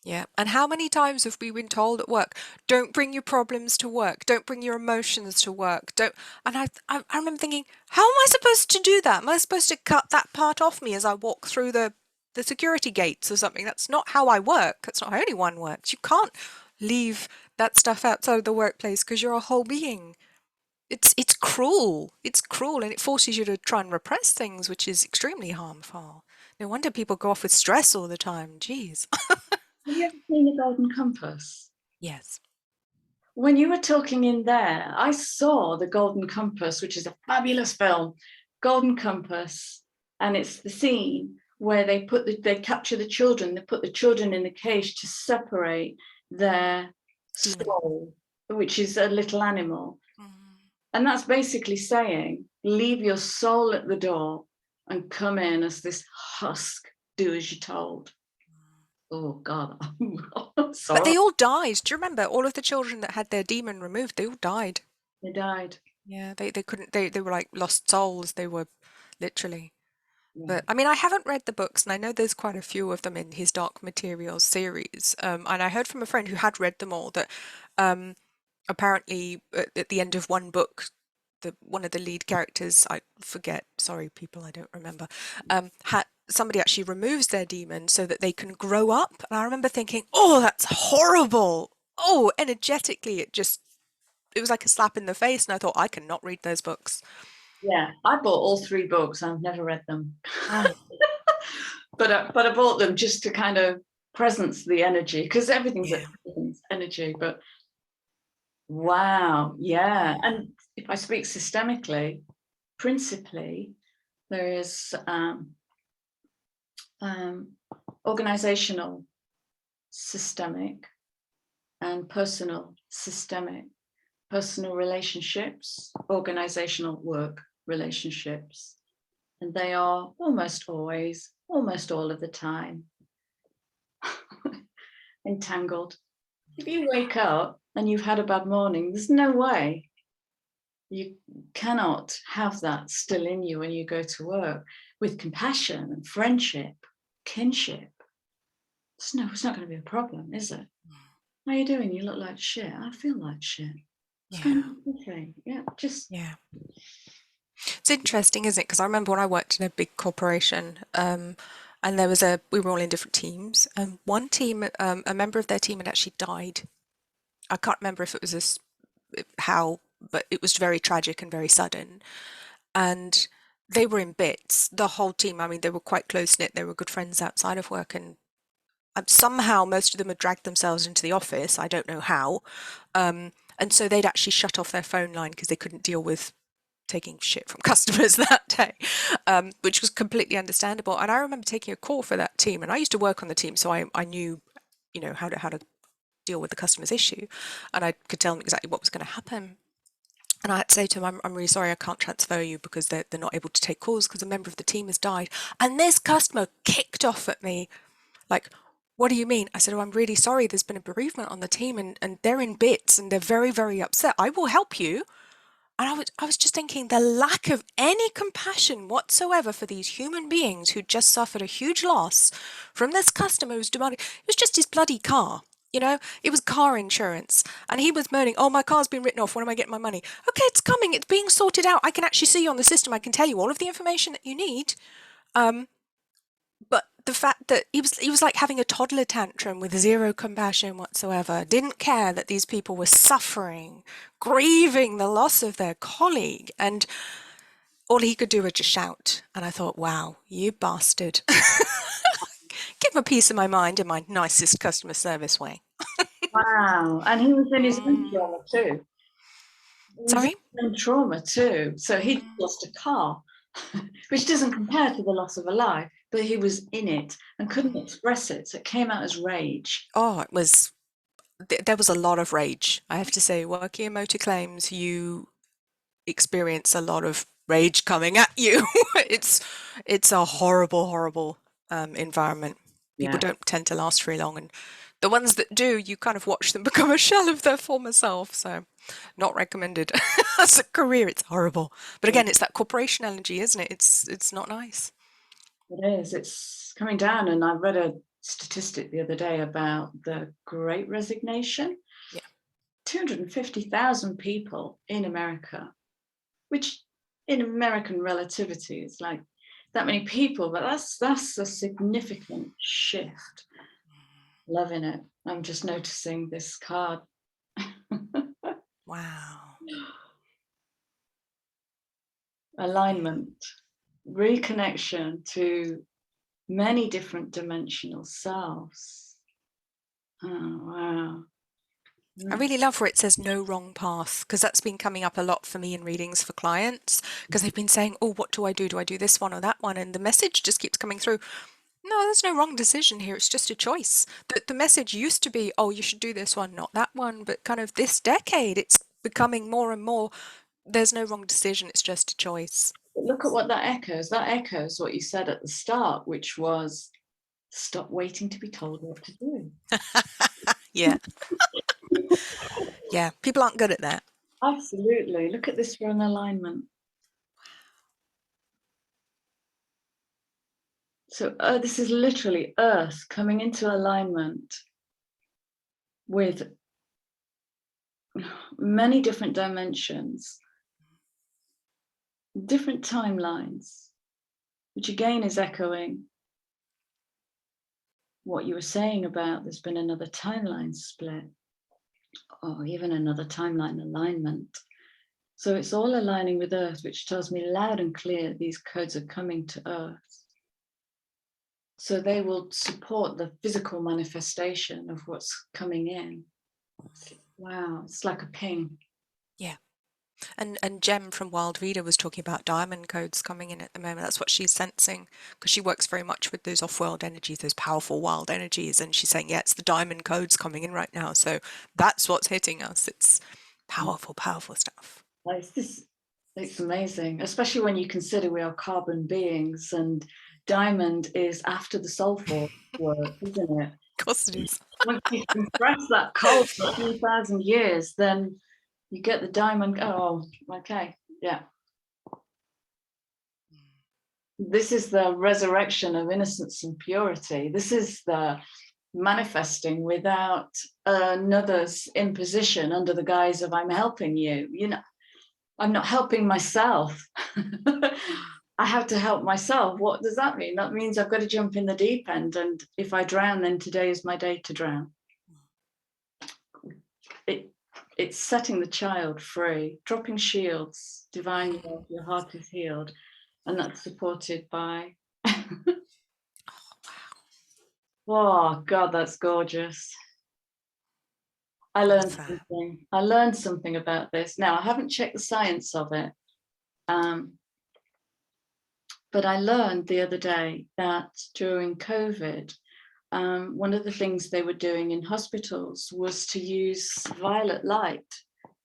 Yeah. And how many times have we been told at work, don't bring your problems to work, don't bring your emotions to work, don't. And I remember thinking, how am I supposed to do that? Am I supposed to cut that part off me as I walk through the security gates or something? That's not how I work. That's not how anyone works. You can't leave that stuff outside of the workplace because you're a whole being. It's cruel. It's cruel, and it forces you to try and repress things, which is extremely harmful. No wonder people go off with stress all the time. Jeez. Have you ever seen The Golden Compass? Yes. When you were talking in there, I saw The Golden Compass, which is a fabulous film, Golden Compass, and it's the scene where they capture the children, they put the children in the cage to separate their Demon. soul, which is a little animal. Mm. And that's basically saying, leave your soul at the door and come in as this husk, do as you're told. Oh God, sorry. But they all died. Do you remember all of the children that had their demon removed? They all died. They died. Yeah, they couldn't. They were like lost souls. They were literally. Yeah. But I mean, I haven't read the books, and I know there's quite a few of them in his Dark Materials series. And I heard from a friend who had read them all that apparently at the end of one book, one of the lead characters, I forget, sorry people, I don't remember, had somebody actually removes their demon so that they can grow up. And I remember thinking, oh, that's horrible. Oh, energetically, it was like a slap in the face, and I thought, I cannot read those books. Yeah, I bought all 3 books. I've never read them. Oh. but I bought them just to kind of presence the energy, because everything's energy. But wow, yeah. And if I speak systemically, principally, there is organizational systemic and personal systemic. Personal relationships, organizational work relationships, and they are almost always, almost all of the time, entangled. If you wake up and you've had a bad morning, there's no way you cannot have that still in you when you go to work with compassion and friendship, kinship. It's not going to be a problem, is it? How are you doing? You look like shit. I feel like shit. Yeah. Okay. Yeah, just. Yeah. It's interesting, isn't it? Because I remember when I worked in a big corporation, and we were all in different teams, and one team, a member of their team had actually died. I can't remember if it was how, but it was very tragic and very sudden. And they were in bits, the whole team. I mean, they were quite close-knit. They were good friends outside of work, and somehow most of them had dragged themselves into the office. I don't know how. And so they'd actually shut off their phone line because they couldn't deal with taking shit from customers that day, which was completely understandable. And I remember taking a call for that team, and I used to work on the team, so I knew, how to deal with the customer's issue, and I could tell them exactly what was going to happen. And I had to say to them, I'm really sorry, I can't transfer you because they're not able to take calls because a member of the team has died. And this customer kicked off at me like, what do you mean? I said, oh, I'm really sorry. There's been a bereavement on the team, and they're in bits and they're very, very upset. I will help you. And I was just thinking the lack of any compassion whatsoever for these human beings who just suffered a huge loss from this customer who's demanding. It was just his bloody car. It was car insurance. And he was moaning, oh, my car's been written off. When am I getting my money? Okay, it's coming. It's being sorted out. I can actually see you on the system. I can tell you all of the information that you need. But the fact that he was like having a toddler tantrum with zero compassion whatsoever, didn't care that these people were suffering, grieving the loss of their colleague, and all he could do was just shout. And I thought, wow, you bastard. Give a piece of my mind in my nicest customer service way. Wow. And he was in his own trauma too. He was in Sorry? his own trauma too. So he lost a car, which doesn't compare to the loss of a life, but he was in it and couldn't express it. So it came out as rage. Oh, there was a lot of rage. I have to say, working in motor claims, you experience a lot of rage coming at you. It's a horrible, horrible environment. People don't tend to last very long, and the ones that do, you kind of watch them become a shell of their former self. So, not recommended as a career. It's horrible. But again, it's that corporation energy, isn't it? It's not nice. It is. It's coming down, and I read statistic the other day about the Great Resignation. Yeah. 250,000 people in America, which in American relativity is like that many people, but that's a significant shift. Loving it. I'm just noticing this card. Wow. Alignment, reconnection to many different dimensional selves. Oh, wow. I really love where it says no wrong path, because that's been coming up a lot for me in readings for clients, because they've been saying, oh, what do I do? Do I do this one or that one? And the message just keeps coming through. No, there's no wrong decision here. It's just a choice. The message used to be, oh, you should do this one, not that one. But kind of this decade, it's becoming more and more, there's no wrong decision. It's just a choice. Look at what that echoes. That echoes what you said at the start, which was stop waiting to be told what to do. Yeah. Yeah. People aren't good at that. Absolutely. Look at this for an alignment. So this is literally Earth coming into alignment with many different dimensions, different timelines, which again is echoing what you were saying about there's been another timeline split, or even another timeline alignment. So it's all aligning with Earth, which tells me loud and clear these codes are coming to Earth. So they will support the physical manifestation of what's coming in. Wow, it's like a ping. Yeah. And Jem from Wild Reader was talking about diamond codes coming in at the moment. That's what she's sensing, because she works very much with those off-world energies, those powerful wild energies. And she's saying, yeah, it's the diamond codes coming in right now. So that's what's hitting us. It's powerful, powerful stuff. It's amazing, especially when you consider we are carbon beings, and diamond is after the sulfur work, isn't it? Of course it is. Once you compress that coal for a few thousand years, then you get the diamond. Oh, okay, yeah. This is the resurrection of innocence and purity. This is the manifesting without another's imposition under the guise of I'm helping you. You know, I'm not helping myself. I have to help myself. What does that mean? That means I've got to jump in the deep end. And if I drown, then today is my day to drown. It's setting the child free, dropping shields, divine love, your heart is healed. And that's supported by, oh God, that's gorgeous. I learned something about this. Now, I haven't checked the science of it, but I learned the other day that during COVID, one of the things they were doing in hospitals was to use violet light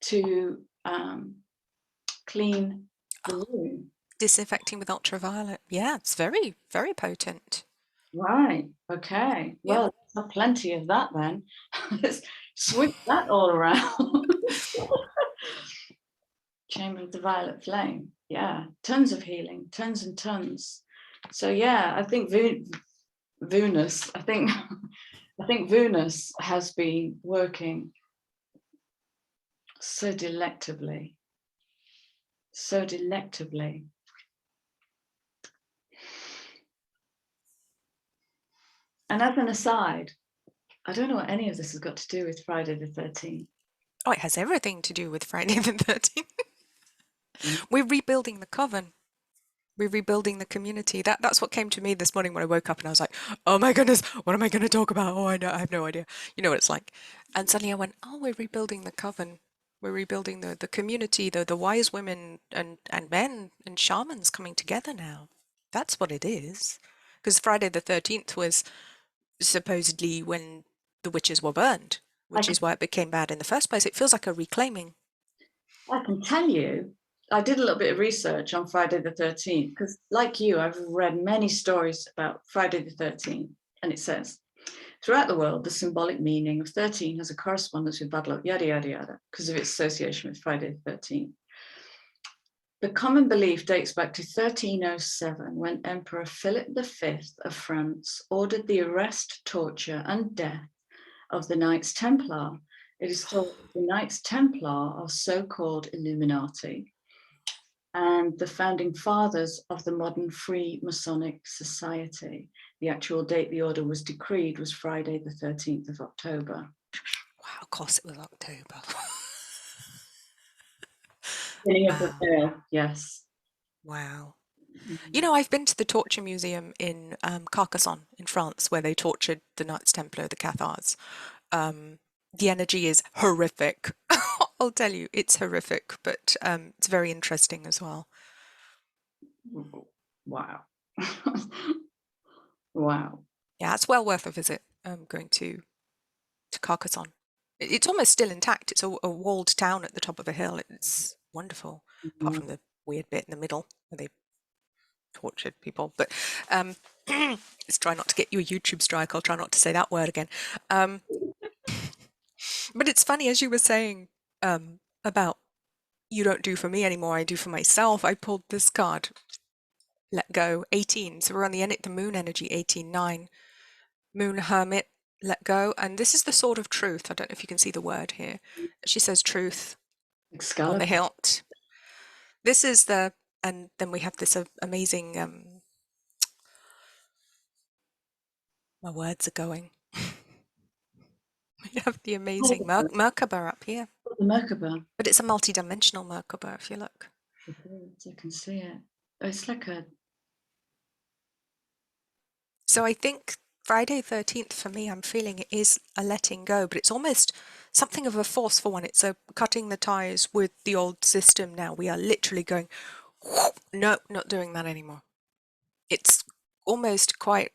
to clean the room. Disinfecting with ultraviolet. Yeah, it's very, very potent. Right. Okay. Yeah. Well, there's plenty of that then. Let's switch that all around. Chamber of the Violet Flame. Yeah. Tons of healing. Tons and tons. So yeah, I think Venus. I think Venus has been working so delectably. So delectably. And as an aside, I don't know what any of this has got to do with Friday the 13th. Oh, it has everything to do with Friday the 13th. We're rebuilding the coven. We're rebuilding the community. That's what came to me this morning when I woke up, and I was like, oh my goodness, what am I going to talk about? Oh, I have no idea. You know what it's like. And suddenly I went, oh, we're rebuilding the coven. We're rebuilding the community, the wise women and men and shamans coming together now. That's what it is. Because Friday the 13th was supposedly when the witches were burned, which is why it became bad in the first place. It feels like a reclaiming. I can tell you, I did a little bit of research on Friday the 13th, because like you, I've read many stories about Friday the 13th, and it says, throughout the world, the symbolic meaning of 13 has a correspondence with bad luck, yada, yada, yada, because of its association with Friday the 13th. The common belief dates back to 1307, when Emperor Philip V of France ordered the arrest, torture, and death of the Knights Templar. It is thought the Knights Templar are so-called Illuminati and the founding fathers of the modern Free Masonic Society. The actual date the order was decreed was Friday, the 13th of October. Wow, of course it was October. Beginning of the Grail, yes. Wow. You know, I've been to the torture museum in Carcassonne in France, where they tortured the Knights Templar, the Cathars. The energy is horrific. I'll tell you, it's horrific, but it's very interesting as well. Wow. Wow. Yeah, it's well worth a visit. Going to Carcassonne. It's almost still intact. It's a walled town at the top of a hill. It's wonderful, apart from the weird bit in the middle where they tortured people. But let's try not to get you a YouTube strike. I'll try not to say that word again. But it's funny, as you were saying about you don't do for me anymore, I do for myself. I pulled this card, let go, 18. So we're on the moon energy, 18-9. Moon Hermit, let go. And this is the sword of truth. I don't know if you can see the word here. She says truth on the hilt. This is the, and then we have this amazing, my words are going. We have the amazing Merkaba up here. The Merkaba. But it's a multi-dimensional Merkaba, if you look. You can see it. It's like a... So I think Friday 13th for me, I'm feeling it is a letting go, but it's almost something of a forceful one. It's a cutting the ties with the old system now. We are literally going, no, not doing that anymore. It's almost quite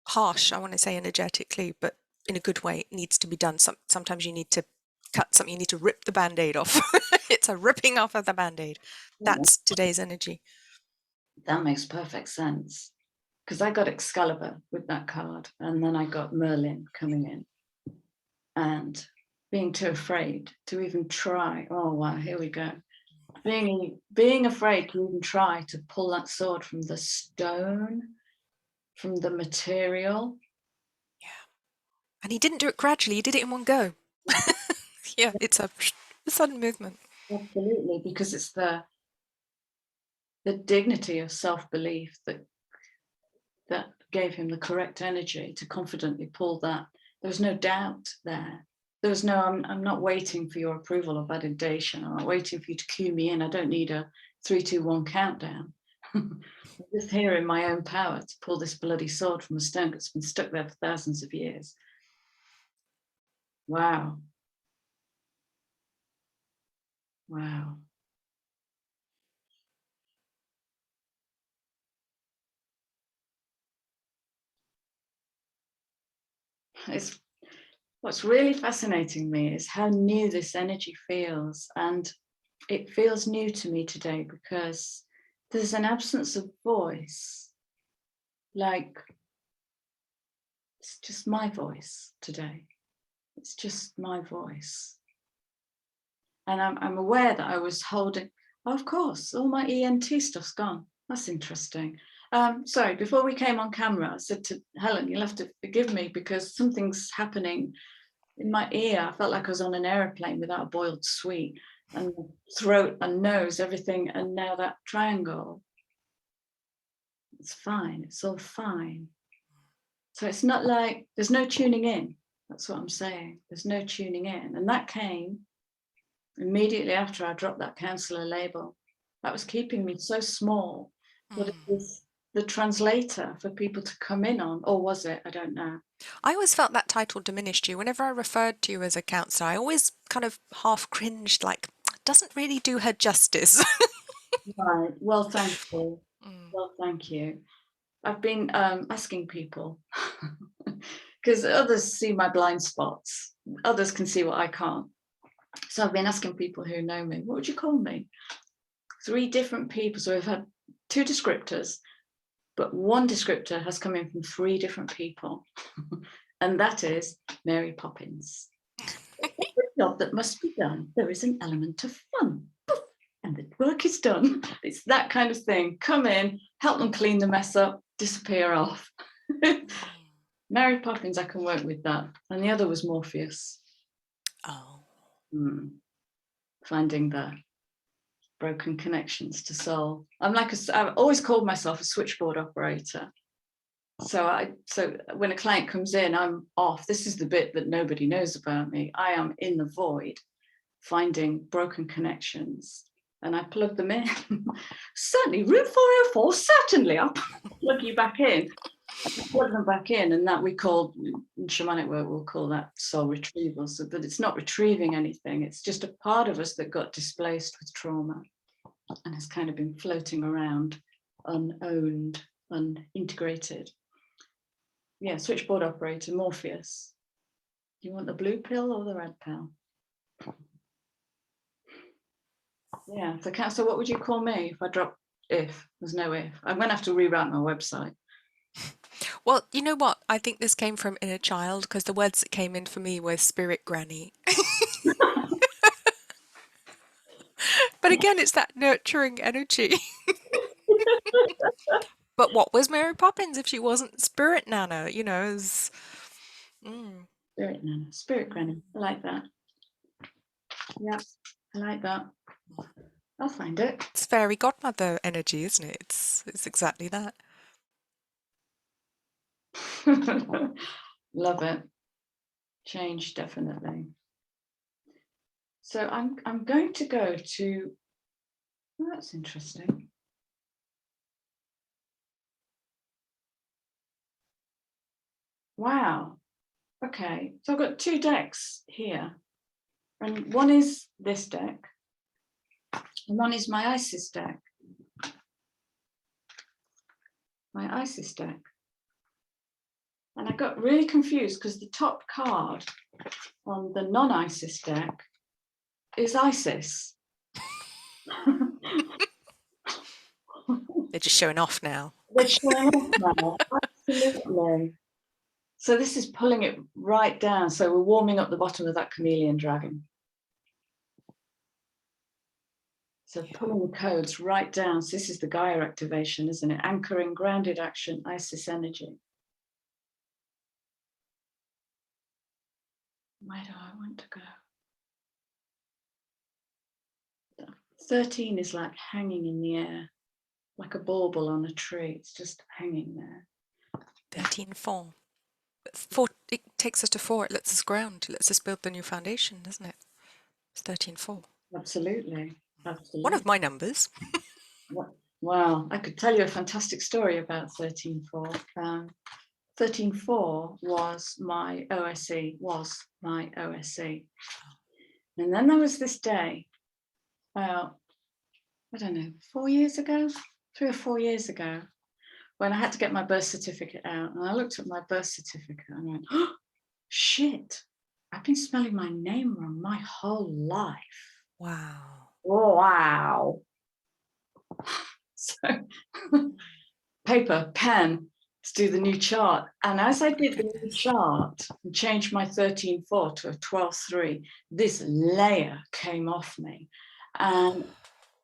harsh, I want to say energetically, but in a good way. It needs to be done. Sometimes you need to cut something, you need to rip the band-aid off. It's a ripping off of the band-aid. That's today's energy. That makes perfect sense. Because I got Excalibur with that card, and then I got Merlin coming in. And being too afraid to even try. Oh, wow, here we go. Being afraid to even try to pull that sword from the stone, from the material. Yeah. And he didn't do it gradually, he did it in one go. Yeah, it's a sudden movement. Absolutely, because it's the dignity of self-belief that gave him the correct energy to confidently pull that. There was no doubt there. There was no, I'm not waiting for your approval or validation. I'm not waiting for you to cue me in. I don't need a 3, 2, 1 countdown. I'm just here in my own power to pull this bloody sword from a stone that's been stuck there for thousands of years. Wow. Wow. It's what's really fascinating me is how new this energy feels, and it feels new to me today because there's an absence of voice. Like, it's just my voice today. It's just my voice. And I'm aware that I was holding, oh, of course, all my ENT stuff's gone. That's interesting. Sorry, before we came on camera, I said to Helen, you'll have to forgive me because something's happening in my ear. I felt like I was on an aeroplane without a boiled sweet, and throat and nose, everything. And now that triangle, it's fine. It's all fine. So it's not like there's no tuning in. That's what I'm saying. There's no tuning in. And that came immediately after I dropped that counselor label. That was keeping me so small. But it was the translator for people to come in on, or was it? I don't know. I always felt that title diminished you. Whenever I referred to you as a counsellor, I always kind of half cringed, like, doesn't really do her justice. Right. Well, thank you. Well, thank you. I've been asking people, because others see my blind spots. Others can see what I can't. So I've been asking people who know me, what would you call me? 3 different people. So we've had 2 descriptors, but one descriptor has come in from 3 different people. And that is Mary Poppins. The job that must be done, there is an element of fun. And the work is done. It's that kind of thing. Come in, help them clean the mess up, disappear off. Mary Poppins, I can work with that. And the other was Morpheus. Oh. Finding the broken connections to soul. I've always called myself a switchboard operator. So when a client comes in, I'm off. This is the bit that nobody knows about me. I am in the void, finding broken connections, and I plug them in. Certainly, room 404, certainly. I'll plug you back in. Plug them back in, and that we call, in shamanic work, we'll call that soul retrieval. So, but it's not retrieving anything. It's just a part of us that got displaced with trauma and has kind of been floating around, unowned, unintegrated. Yeah, switchboard operator, Morpheus. You want the blue pill or the red pill? Yeah, so what would you call me if I drop if? There's no if. I'm going to have to rewrite my website. Well, you know what? I think this came from inner child, because the words that came in for me were spirit granny. But again, it's that nurturing energy. But what was Mary Poppins if she wasn't spirit nana? You know, Spirit nana, spirit granny. I like that. Yeah, I like that. I'll find it. It's fairy godmother energy, isn't it? It's exactly that. Love it. Change, definitely. So I'm going to go to, oh, that's interesting. Wow. Okay, so I've got two decks here, and one is this deck, and one is my Isis deck. My Isis deck. And I got really confused because the top card on the non-Isis deck is Isis. They're just showing off now. They're showing off now, absolutely. So this is pulling it right down. So we're warming up the bottom of that chameleon dragon. So pulling the codes right down. So this is the Gaia activation, isn't it? Anchoring, grounded action, Isis energy. Where do I want to go? 13 is like hanging in the air, like a bauble on a tree. It's just hanging there. 13-4. But 4, it takes us to 4. It lets us ground. It lets us build the new foundation, doesn't it? It's 13-4. Absolutely. Absolutely. One of my numbers. Wow, I could tell you a fantastic story about 13-4. 13-4 was my OSE, And then there was this day, about, I don't know, 4 years ago, 3 or 4 years ago, when I had to get my birth certificate out. And I looked at my birth certificate and I went, oh, shit, I've been spelling my name wrong my whole life. Wow. Wow. So paper, pen, to do the new chart. And as I did the new chart and changed my 13-4 to a 12-3, this layer came off me. And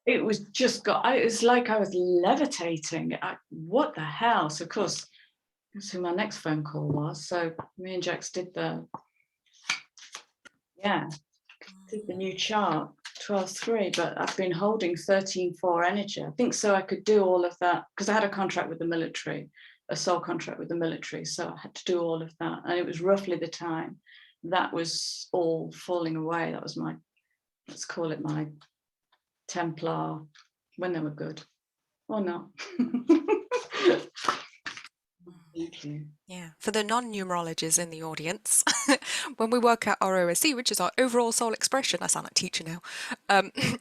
it was just it was like I was levitating. What the hell? So of course, that's who my next phone call was. So me and Jax did the new chart, 12-3, but I've been holding 13-4 energy. I think so I could do all of that because I had a contract with the military, a soul contract with the military. So I had to do all of that. And it was roughly the time that was all falling away. That was my, let's call it my Templar, when they were good or not. Thank you. Yeah, for the non-numerologists in the audience, when we work out our OSC, which is our overall soul expression, I sound like a teacher now,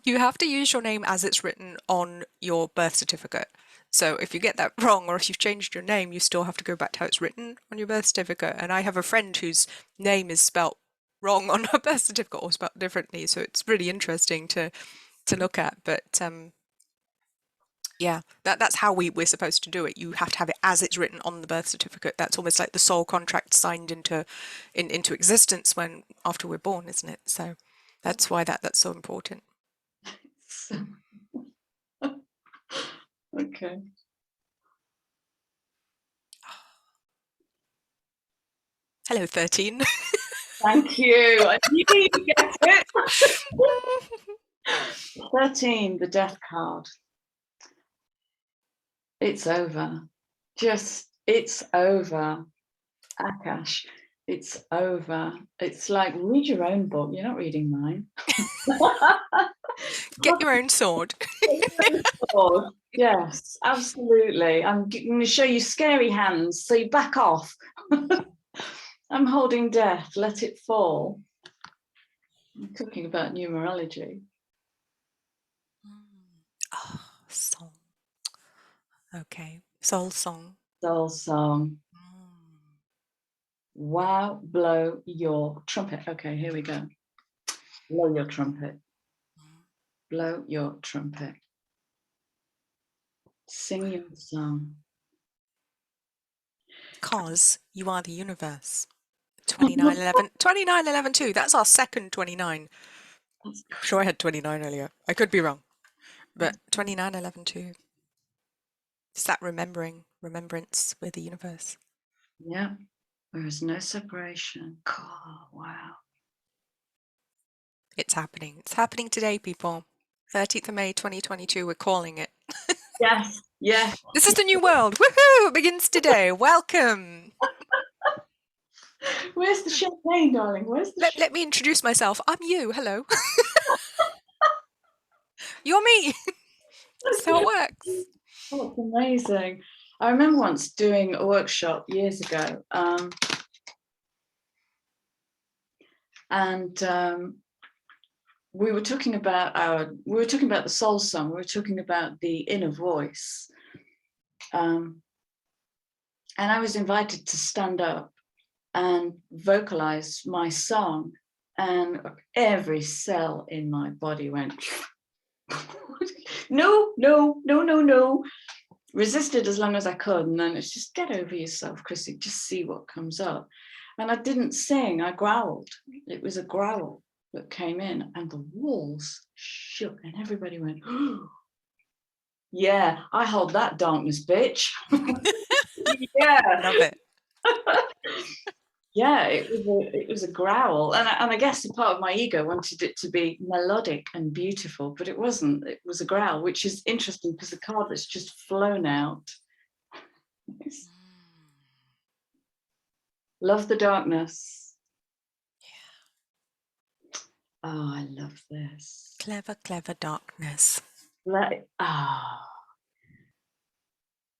you have to use your name as it's written on your birth certificate. So if you get that wrong, or if you've changed your name, you still have to go back to how it's written on your birth certificate. And I have a friend whose name is spelt wrong on her birth certificate or spelt differently. So it's really interesting to look at. But yeah, that's how we're supposed to do it. You have to have it as it's written on the birth certificate. That's almost like the soul contract signed into existence when after we're born, isn't it? So that's why that's so important. Okay. Hello, 13. Thank you. I knew you'd get it. 13, the death card. It's over. It's over. Akash, it's over. It's like, read your own book. You're not reading mine. Get your own sword. Yes, absolutely. I'm going to show you scary hands, so you back off. I'm holding death. Let it fall. I'm talking about numerology. Oh, song. Okay, soul song. Soul song. Wow, blow your trumpet. Okay, here we go. Blow your trumpet. Blow your trumpet. Sing your song. Because you are the universe. 2911 that's our second 29. I'm sure I had 29 earlier. I could be wrong. But 2911 it's that remembrance with the universe. Yeah, there is no separation. Oh, wow. It's happening. It's happening today, people. 13th of May 2022, we're calling it. Yes, yes. This is the new world. Woohoo! It begins today. Welcome. Where's the champagne, darling? Where's the Let me introduce myself. I'm you. Hello. You're me. That's how it works. Oh, it's amazing. I remember once doing a workshop years ago, and we were talking about the soul song. We were talking about the inner voice, and I was invited to stand up and vocalize my song, and every cell in my body went no, no, no, no, no. Resisted as long as I could, and then it's just get over yourself, Chrissy, just see what comes up. And I didn't sing, I growled. It was a growl that came in, and the walls shook, and everybody went, oh, yeah, I hold that darkness, bitch. Yeah, love it. Yeah, it was a growl, and I guess a part of my ego wanted it to be melodic and beautiful, but it wasn't. It was a growl, which is interesting because the card that's just flown out. Love the darkness. Yeah. Oh, I love this. Clever, clever darkness. Ah.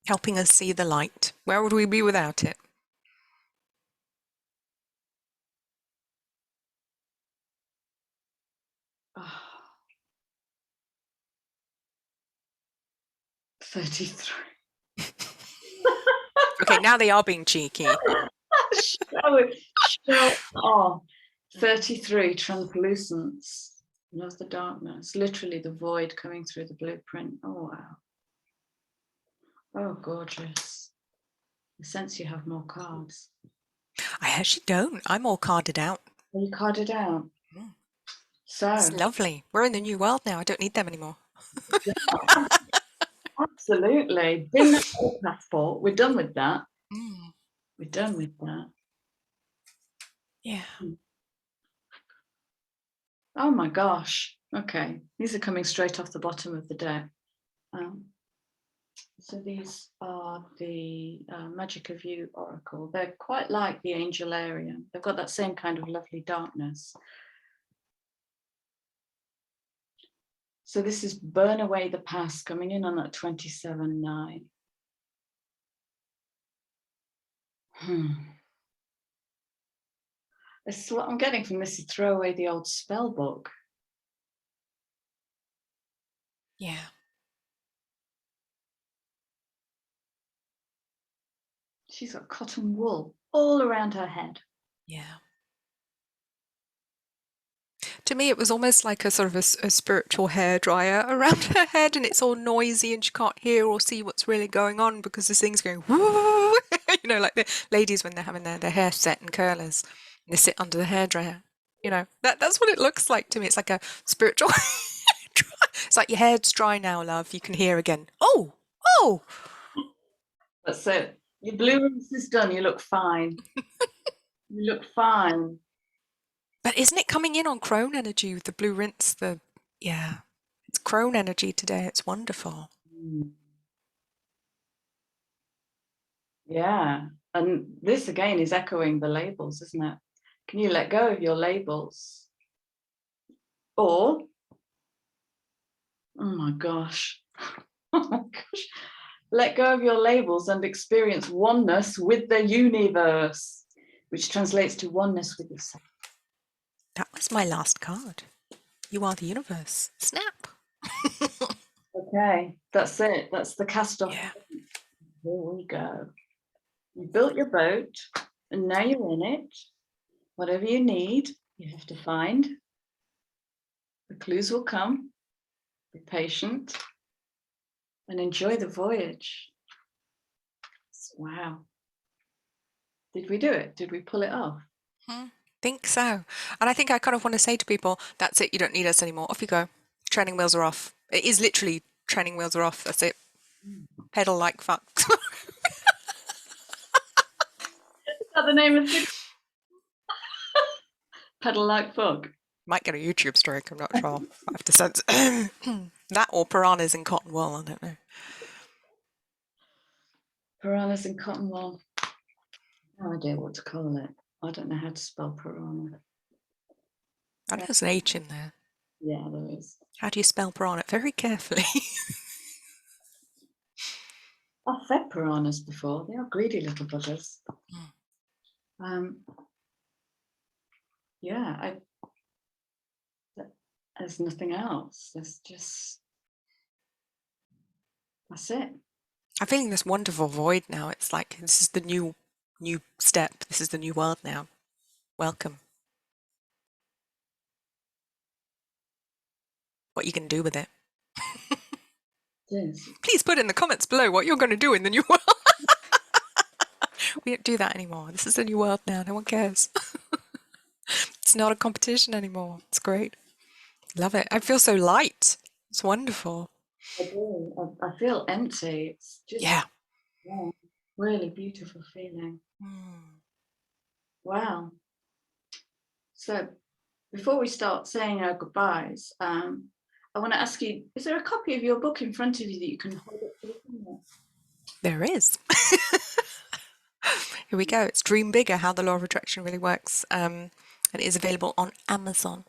Helping us see the light. Where would we be without it? Oh. 33. Okay, now they are being cheeky. Show off. 33, Translucence. Love the darkness. Literally the void coming through the blueprint. Oh, wow. Oh, gorgeous. I sense you have more cards. I actually don't. I'm all carded out. Are you carded out? Mm. So. It's lovely. We're in the new world now. I don't need them anymore. Absolutely. Bring that passport. We're done with that. Mm. We're done with that. Yeah. Oh my gosh. Okay. These are coming straight off the bottom of the deck. So these are the Magic of You Oracle. They're quite like the Angelarium. They've got that same kind of lovely darkness. So this is Burn Away the Past, coming in on that 27-9. This is what I'm getting from this, is throw away the old spell book. Yeah. She's got cotton wool all around her head. Yeah. To me, it was almost like a sort of a spiritual hairdryer around her head, and it's all noisy and she can't hear or see what's really going on because this thing's going woo. You know, like the ladies when they're having their hair set in curlers and they sit under the hairdryer. You know, that's what it looks like to me. It's like a spiritual. It's like your hair's dry now, love. You can hear again. Oh, Oh, That's it. Your blue rinse is done. You look fine. You look fine. but isn't it coming in on crone energy with the blue rinse? Yeah, it's crone energy today. It's wonderful. Yeah. And this again is echoing the labels, isn't it? Can you let go of your labels? Or, oh my gosh, oh my gosh, let go of your labels and experience oneness with the universe, which translates to oneness with yourself. That was my last card. You are the universe. Snap. Okay, that's it. That's the cast off. Yeah. Here we go. You built your boat and now you're in it. Whatever you need, you have to find. The clues will come. Be patient and enjoy the voyage. Wow. Did we do it? Did we pull it off? Think so. And I think I kind of want to say to people, that's it. You don't need us anymore. Off you go. Training wheels are off. It is literally training wheels are off. That's it. Pedal like fuck. Is that the name of the pedal like fuck? Might get a YouTube strike. I'm not sure. I have to sense that or piranhas in cotton wool. I don't know. Piranhas in cotton wool. No idea what to call it. I don't know how to spell piranha. I know there's an H in there. Yeah, there is. How do you spell piranha? Very carefully. I've fed piranhas before. They are greedy little buggers. Yeah, there's nothing else. There's just, that's it. I'm feeling this wonderful void now. It's like this is the new step. This is the new world now. Welcome. What you can do with it. Yes. Please put in the comments below what you're going to do in the new world. We don't do that anymore. This is the new world now. No one cares. It's not a competition anymore. It's great. Love it. I feel so light. It's wonderful. I do. I feel empty. It's just really beautiful feeling. Wow. So before we start saying our goodbyes, I want to ask you, is there a copy of your book in front of you that you can hold up to the camera? There is. Here we go. It's Dream Bigger, How the Law of Attraction Really Works. And it is available on Amazon.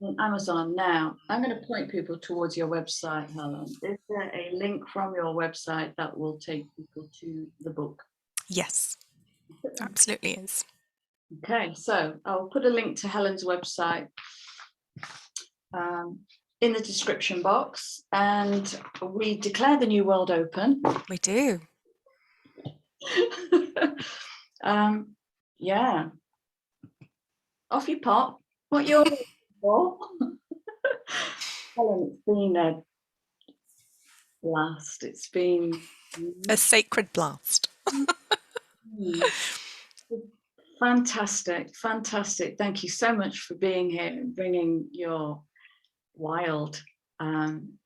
On Amazon. Now, I'm going to point people towards your website, Helen. Is there a link from your website that will take people to the book? Yes, absolutely is. Okay, so I'll put a link to Helen's website in the description box, and we declare the new world open. We do. Yeah. Off you pop. What you're looking for. Helen, it's been a blast. It's been a sacred blast. Fantastic, fantastic. Thank you so much for being here and bringing your wild, bringing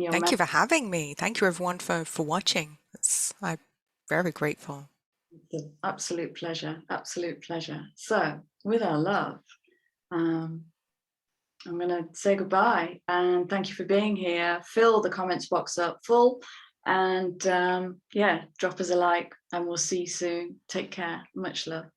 your. Thank you for having me. Thank you everyone for watching. I'm very grateful. It's an absolute pleasure, absolute pleasure. So with our love, I'm going to say goodbye and thank you for being here. Fill the comments box up full and drop us a like and we'll see you soon. Take care. Much love.